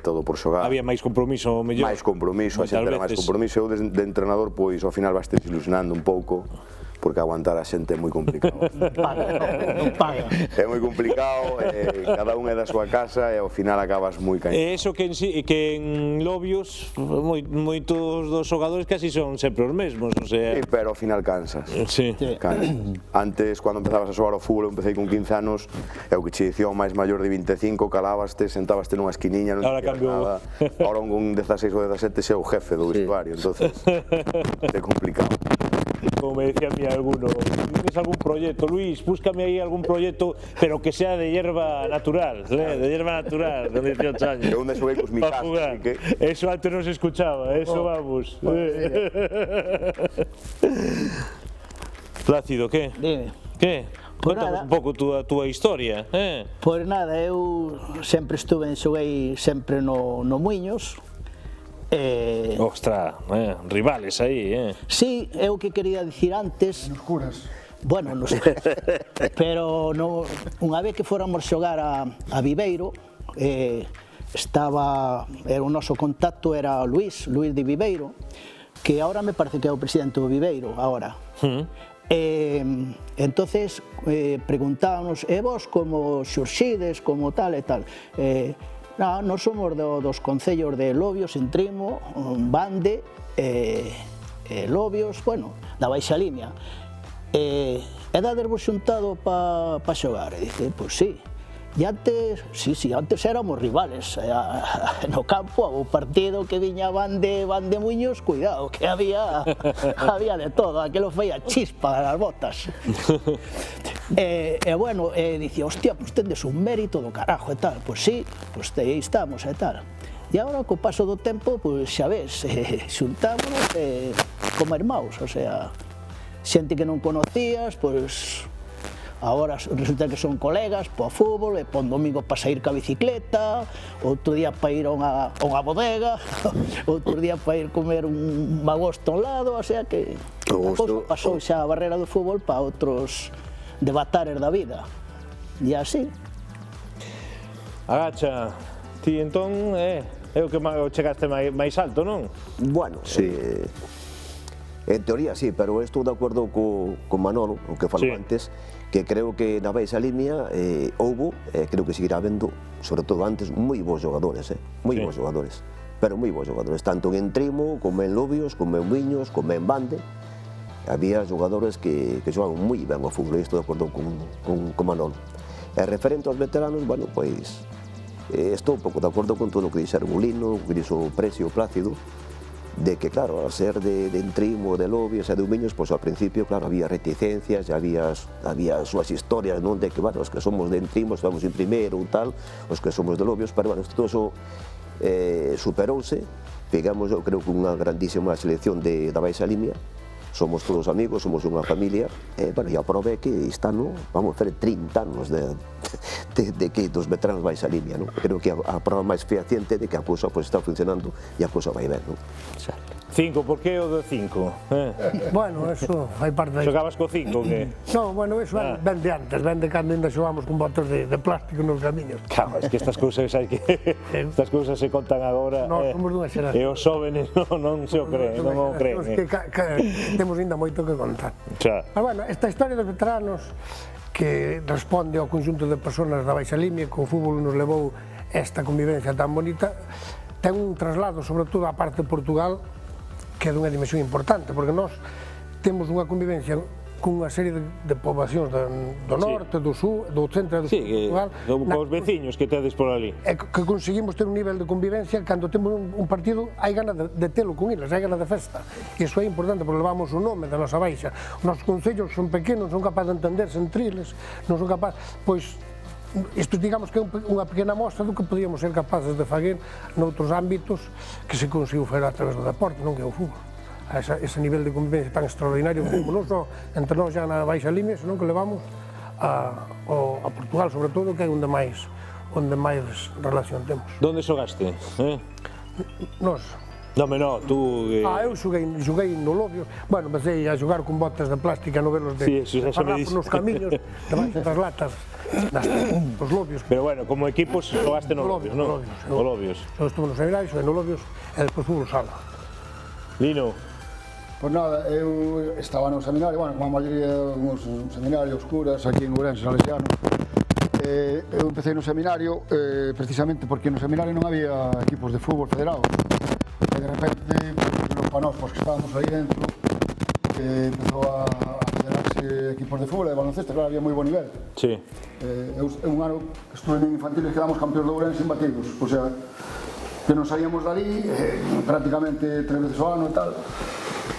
todo por xogar. Había máis compromiso, mellor. Máis compromiso, a xente era máis compromiso. Eu de entrenador, pois, ao final vas desilusionando un pouco, porque aguantar a xente é moi complicado. Non paga. É moi complicado, cada un é da súa casa e ao final acabas moi caído. E iso que en Lobios, moitos dos xogadores casi son sempre os mesmos, o sea... Sí, pero ao final cansas. Sí. Cansas. Antes, cando empezabas a xogar ao fútbol, eu empecé con 15 anos, e o que che dicía o máis maior de 25, calabaste, sentabaste nunha esquiniña, non dicías nada. Ahora con 16 ou 17 xe o jefe do vestuario, entonces é complicado. Como me decía a mí alguno, ¿tienes algún proyecto, Luis? Búscame ahí algún proyecto, pero que sea de hierba natural, de hierba natural, con 18 años. De donde subí con mi casa, así que... Eso antes no se escuchaba, eso vamos. Plácido, ¿qué? Dime. ¿Qué? Cuéntanos un pouco a túa historia. Pois nada, eu sempre xoguei sempre no Muiños. Ostras, rivales aí, Sí, é o que quería dicir antes. Nos curas. Bueno, non sei. Pero unha vez que fóramos xogar a Viveiro, o noso contacto era Luis de Viveiro, que agora me parece que é o presidente do Viveiro, agora. Entonces preguntábamos, e vos como xurxides, como tal e tal? Nós somos dos concellos de Lobios, Entrimo, Bande, Lobios, bueno, da Baixa Limia. E dadervos xuntado pa xogar? E dice, pois sí. E antes, antes éramos rivales. No campo, o partido que viña Bande Muiños, cuidado, que había de todo, aquilo foi a chispa das botas. E bueno, dicía, hostia, pois tendes un mérito do carajo e tal. Pois sí, pois aí estamos e tal. E agora, co paso do tempo, pois xa ves, xuntámonos como irmãos, o sea, xente que non conocías, pois agora resulta que son colegas para o fútbol, e para un domingo para sair ca bicicleta, outro día para ir a unha bodega, outro día para ir comer un magosto ao lado, o sea que pasou xa a barrera do fútbol para outros debatares da vida. E así. Agacha, ti entón é o que chegaste máis alto, non? Bueno, en teoría sí, pero estou de acordo con Manolo, o que falou antes, que creo que na Baixa Limia houbo, creo que seguirá habendo, sobre todo antes, moi bons xogadores, bons xogadores, pero moi bons xogadores, tanto en Entrimo, como en Lobios, como en Muiños, como en Bande, había xogadores que xogaban moi ben ao fútbol, e estou de acordo con Manolo. E referente aos veteranos, bueno, pois, estou un pouco de acordo con todo o que dixeron o Lino, o que dixo o Presi, o Plácido, de que, claro, al ser de Entrimo, de Lobios e de Muiños, pois ao principio, claro, había reticencias, había súas historias, non, de que, bueno, os que somos de Entrimo vamos en primeiro ou tal, os que somos de Lobios, pero, bueno, todo eso superouse, pegamos, eu creo, que unha grandísima selección da Baixa Limia, somos todos amigos, somos unha familia, e, bueno, e a prova é que este ano vamos a fazer 30 anos dos veteranos Baixa Limia, non? Creo que a prova máis fehaciente de que a cousa está funcionando e a cousa vai ben, non? 5, por que o de 5? Bueno, eso fai parte da... Xogabas co 5, que? Non, bueno, eso ven de antes, ven de cando ainda xogamos con botas de plástico nos camiños. Claro, es que estas cousas hai que... Estas cousas se contan agora... Nós somos dunha xeración. E os jóvenes non se o creen, non o creen. Temos ainda moito que contar. Xa. Mas, bueno, esta historia dos veteranos que responde ao conxunto de persoas da Baixa Limia, que o fútbol nos levou esta convivencia tan bonita, ten un traslado, sobre todo, á parte de Portugal, que é dunha dimensión importante, porque nós temos unha convivencia cunha serie de poboacións do norte, do sur, do centro de Portugal. Sí, cos veciños que tedes por ali. Que conseguimos ter un nivel de convivencia, cando temos un partido, hai ganas de telo con eles, hai ganas de festa. Iso é importante, porque levamos o nome da nosa Baixa. Os nosos concellos son pequenos, son capaces de entenderse entre eles, non son capaces, pois, isto digamos que é unha pequena mostra do que podíamos ser capaces de fazer noutros ámbitos que se conseguiu fazer a través do deporte, non que é o fútbol. A ese nivel de convivencia tan extraordinario que non só entre nós já na baixa línea, senón que levamos a Portugal, sobre todo, que é onde máis relación temos. Donde xogaste? Nós. Non, tú... Eu xoguei no Lobios, bueno, empecé a xogar con botas de plástica, novelos de farrapos nos camiños, debaixo das latas, dos Lobios. Pero bueno, como equipo xogaste no Lobios, non? No Lobios. Eu estuve no seminario, xoguei no Lobios e despois fútbol sala. Lino? Pois nada, eu estaba no seminario, bueno, como a maioría dos seminarios curas aquí en Ourense, Salesiano. Eu empecé no seminario precisamente porque no seminario non había equipos de fútbol federados. E de repente, para nós, que estábamos aí dentro, empezou a federarse equipos de fútbol e de baloncesto, claro, había moi bon nivel. Sí. Un ano estuve en infantiles, quedamos campeóns de Ourense imbatidos, o sea, que non saíamos dali prácticamente 3 veces ao ano e tal.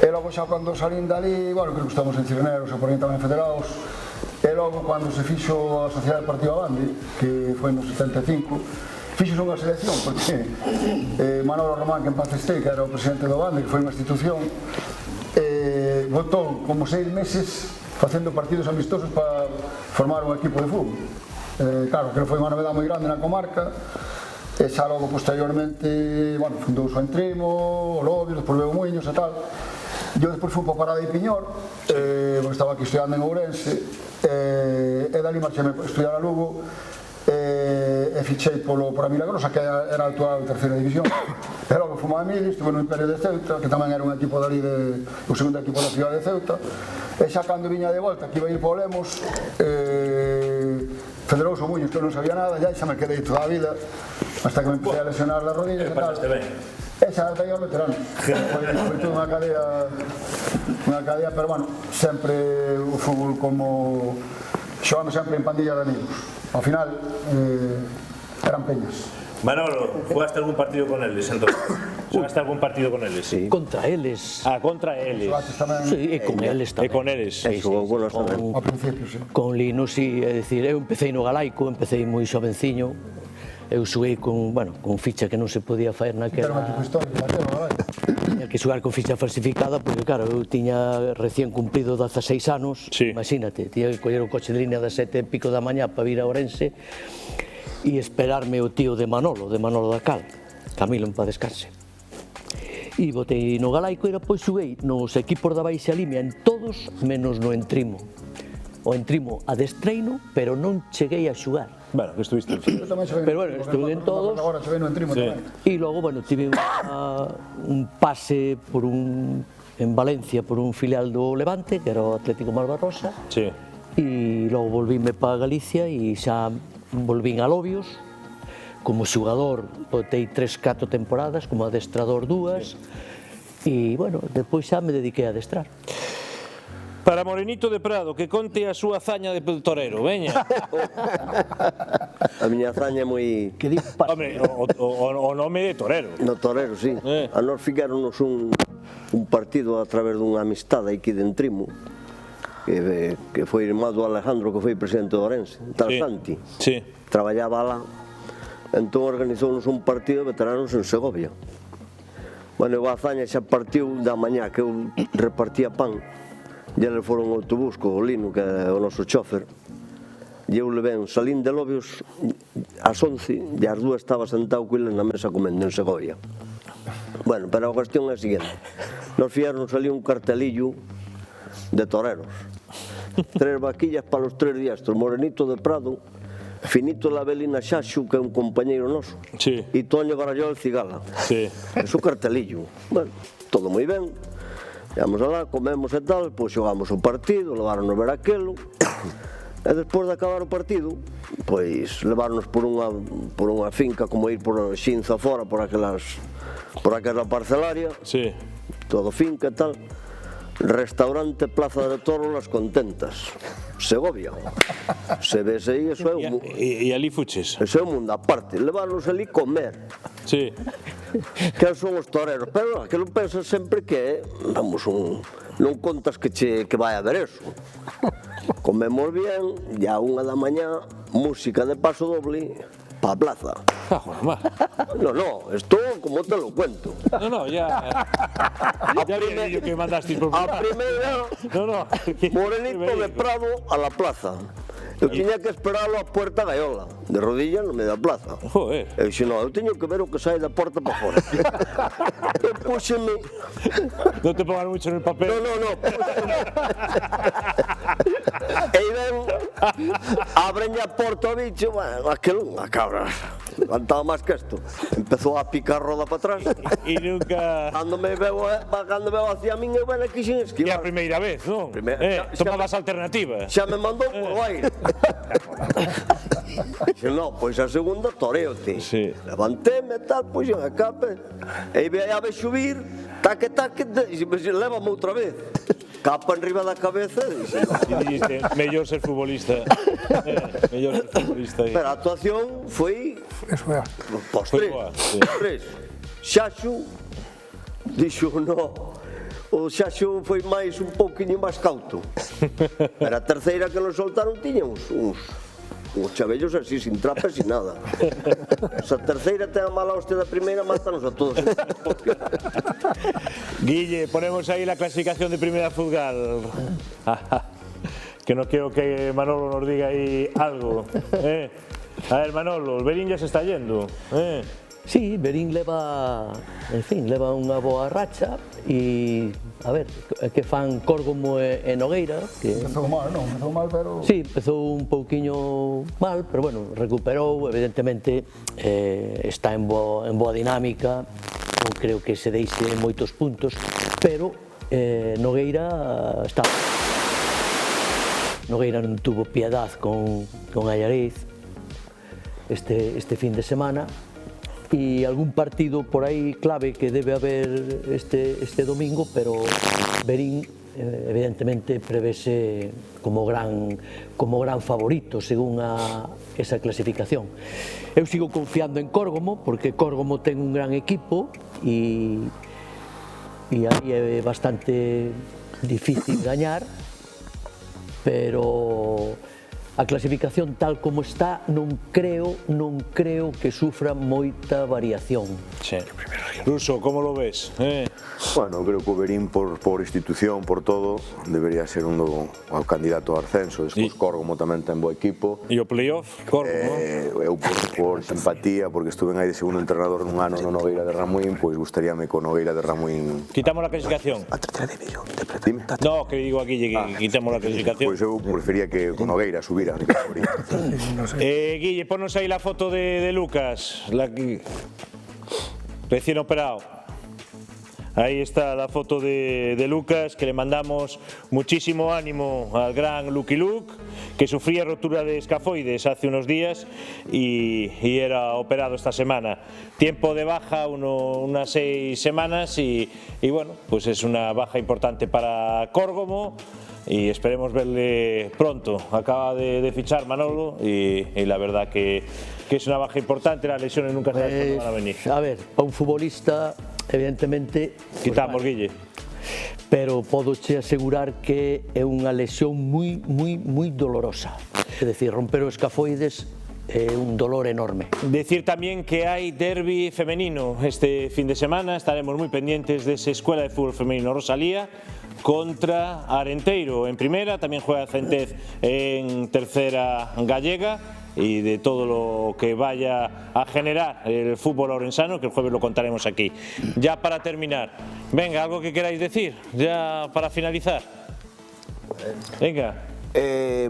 E logo xa cando salín dali, bueno, creo que estamos en Cireneros e por aí tamén federados, e logo cando se fixo a Sociedade Deportiva Bande, que foi no 75, fixos unha selección, porque Manolo Román, que en paz este, que era o presidente do Bande, que foi unha institución, botou como 6 meses facendo partidos amistosos para formar un equipo de fútbol. Claro, que foi unha novedade moi grande na comarca, e xa logo posteriormente, bueno, fundou o Entrimo, o Lobios, despois veio o Muiños e tal. Eu despois fui para Parada de Piñor, porque estaba aquí estudiando en Ourense, e dali marchei a estudiar a Lugo, e fichei por a Milagrosa, que era a actual terceira división. E logo fomos a Emilio, estuve no Imperio de Ceuta, que tamén era un equipo dali, o segundo equipo da cidade de Ceuta, e xa cando viña de volta, que iba a ir para o Lemos, federouse o Muños, que eu non sabía nada, xa me quedei toda a vida, hasta que me empecé a lesionar las rodillas e tal. Esa era o veterano. Foi toda unha cadea, pero bueno, sempre o fútbol como xogando sempre en pandilla de amigos. Ao final, eran peñas. Manolo, jugaste algún partido con eles, entonces? Xogaste algún partido con eles? Sí. Contra eles. Contra eles. Sí, e con eles tamén. E con eles. Ao principio, sí. Con Lino, sí, é dicir, eu empecé no Galaico, empecé moi xovenciño. Eu xoguei con ficha que non se podía faer naquela... Pero un equipo histórico, Tiña que xogar con ficha falsificada, porque claro, eu tiña recién cumprido 16 anos, imagínate, tiña que coller o coche de línea das 7 e pico da mañá para vir a Ourense e esperarme o tío de Manolo da Cal, Camilo en paz descanse. E botei no Galaico e depois xoguei nos equipos da Baixa Limia en todos menos no Entrimo. O Entrimo adestreino, pero non cheguei a xogar. Bueno, que estuviste. Pero bueno, estuve en todos. Agora se ve no Entrimo tamén. E logo, bueno, tive un pase en Valencia por un filial do Levante, que era o Atlético Malvarrosa. Sí. E logo volvíme para Galicia e xa volvín a Lobios. Como xogador, botei 3-4 temporadas, como adestrador 2. E, bueno, depois xa me dediquei a adestrar. Para Morenito de Prado, que conte a súa hazaña de torero, veña. A miña hazaña é moi... Hombre, o nome de torero. No torero, sí. A nos fixaronos un partido a través dunha amistade aquí de Entrimo, que foi irmán do Alejandro, que foi presidente do Ourense, tal Santi. Sí. Traballaba lá. Entón organizounos un partido de veteranos en Segovia. Bueno, a hazaña xa partiu da mañá que eu repartía pan. E eles foron ao autobús co Lino, que é o noso chofer, e eu levei salín de Lobios ás 11 e ás 2 estaba sentado co eles na mesa comendo en Segovia. Bueno, pero a cuestión é a seguinte: nos fixeron ali un cartelillo de toreros, 3 vaquillas para os 3 diestros, Morenito de Prado, Finito Lavelina Xaxu, que é un compañeiro noso, e Toño Barallol Cigala. É o cartelillo. Bueno, todo moi ben. Íamos alá, comemos e tal, pois xogamos o partido, leváronos ver aquelo, e despois de acabar o partido, pois leváronos por unha finca, como ir por Xinza fora, por aquela parcelaria, todo finca e tal, restaurante Plaza de Toros Las Contentas, Segovia. Se ves aí, eso é un... E ali fuches? Eso é un mundo aparte, leváronos ali comer. Sí. Que son os toreros, pero aquilo pensas sempre que, vamos, non contas que vai a haber eso. Comemos bien, e a 1 da mañá música de paso doble para plaza. No, esto como te lo cuento. No, ya vi el vídeo que mandasteis por A primeira, Morenito de Prado a la plaza. Eu tiña que esperarlo a puerta gaiola, de rodilla no medio da plaza. Joder. E dixo, non, eu teño que ver o que sai da porta para fora. E púxeme... Non te pongan mucho en el papel. No. E ven, abren a porta ao bicho, bueno, aquel, unha cabra, levantaba máis que isto. Empezou a picar roda para atrás. E nunca... Cando me veo hacia min, eu ven aquí sin esquivar. E a primeira vez, non? Tomabas alternativa. Xa me mandou polo aire. Dixe, non, pois a segunda toreote. Levantéme e tal, pois a capa. E veio a subir, taque, lévame outra vez. Capa enriba da cabeza e dixe, mellor ser futbolista. Mellor ser futbolista. Pero a actuación foi... Pos tres. Xaxo dixo, non. O Xaxo foi máis un pouquiño máis cauto. Pero a terceira que nos soltaron tiña uns chavellos así, sin trapas sin nada. Se a terceira ten a mala hostia da primeira, mátanos a todos. Guille, ponemos aí la clasificación de Primera Futsal. Que no quiero que Manolo nos diga aí algo. A ver, Manolo, el Berín ya se está yendo. Sí, Berín leva unha boa racha e, a ver, que fan Córgomo e Nogueira. Empezou mal, non? Empezou mal, pero... Sí, empezou un pouquiño mal, pero bueno, recuperou, evidentemente, está en boa dinámica, non creo que se deixe moitos puntos, pero Nogueira está... Nogueira non tuvo piedad con Allariz este fin de semana, e algún partido por aí clave que debe haber este domingo, pero Berín evidentemente prevese como gran favorito según esa clasificación. Eu sigo confiando en Córgomo, porque Córgomo ten un gran equipo e aí é bastante difícil gañar, pero a clasificación tal como está non creo que sufra moita variación. Ruso, como lo ves? Bueno, creo que o Berín por institución, por todo, debería ser un candidato ao ascenso. Despois Córgomo tamén ten bo equipo. E o playoff, Córgomo? Eu por simpatía, porque estuve aí de segundo entrenador nun ano no Nogueira de Ramuín, pois gustaríame co Nogueira de Ramuín... Quitamos la clasificación? A tercera división. Dime. No, que digo aquí que quitamos la clasificación. Pois eu prefería que co Nogueira subira. Guille, ponnos ahí la foto de Lucas, recién operado. Ahí está la foto de Lucas, que le mandamos muchísimo ánimo al gran Lucky Luke, que sufría rotura de escafoides hace unos días y era operado esta semana. Tiempo de baja, unas 6 semanas y bueno, pues es una baja importante para Córgomo. Y esperemos verle pronto. Acaba de fichar Manolo y la verdad que es una baja importante. Las lesiones nunca sabes cuándo van a venir. A ver, para un futbolista, evidentemente... Quitamos, Guille. Pero podoche asegurar que é unha lesión moi dolorosa. É dicir, romper o escafoides é un dolor enorme. Decir también que hay derbi femenino este fin de semana. Estaremos muy pendientes de esa escuela de fútbol femenino Rosalía contra Arenteiro en primera, también juega Centez en tercera gallega, y de todo lo que vaya a generar el fútbol orensano, que el jueves lo contaremos aquí. Ya para terminar, venga, algo que queráis decir, ya para finalizar. Venga.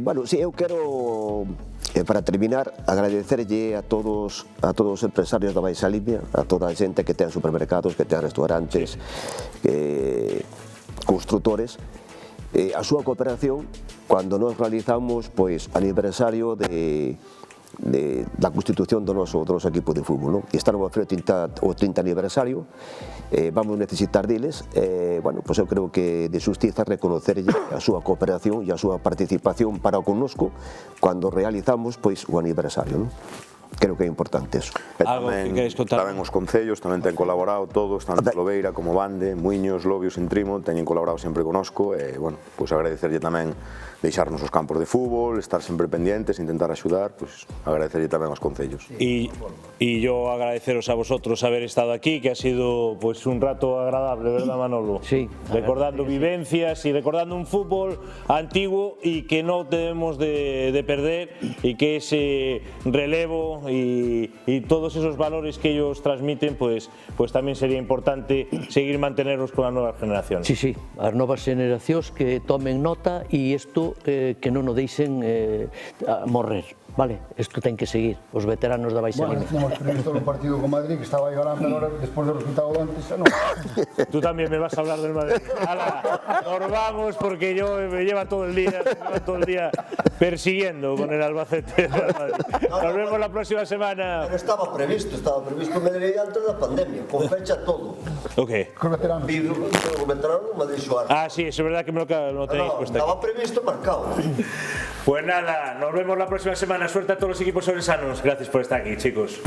Bueno, sí, eu quero, para terminar, agradecerlle a todos os empresarios da Baixa Limia, a toda a xente que ten supermercados, que ten restaurantes, constructores, a súa cooperación cando nos realizamos aniversario da constitución do noso equipo de fútbol, e estamos a facer o 30 aniversario, vamos necesitar deles, bueno, eu creo que de xustiza reconocerlle a súa cooperación e a súa participación para connosco cando realizamos o aniversario. Creo que é importante eso. Tamén os concellos tamén ten colaborado todos, tanto Lobeira como Bande, Muiños, Lobios, Entrimo, teñen colaborado sempre conosco, e, bueno, agradecerlle tamén deixarnos os campos de fútbol, estar sempre pendientes, intentar axudar, pues agradecerlle tamén aos concellos. Y yo agradeceros a vosotros haber estado aquí, que ha sido pues un rato agradable, ¿verdad, Manolo? Sí. Recordando vivencias y recordando un fútbol antiguo y que no debemos de perder, y que ese relevo y todos esos valores que ellos transmiten, pues también sería importante seguir mantenerlos con las nuevas generaciones. Sí, sí, as novas generacións que tomen nota e isto que non o deixen morrer. Vale, isto ten que seguir, os veteranos da Baixa Lime. Bueno, teníamos previsto un partido con Madrid que estaba aí ganando, ahora despois do resultado de antes, no. Tú también me vas a hablar del Madrid. Ala, nos vamos porque yo me lleva todo el día persiguiendo con el Albacete. Nos vemos la próxima semana. Pero estaba previsto Madrid antes da pandemia, con fecha todo. Ok. Con veteranos. Con veteranos me deixo algo. Ah, sí, es verdad que me lo tenéis puesto aquí. Estaba previsto marcado. Pues nada, nos vemos la próxima semana. Suerte a todos los equipos orensanos. Gracias por estar aquí, chicos.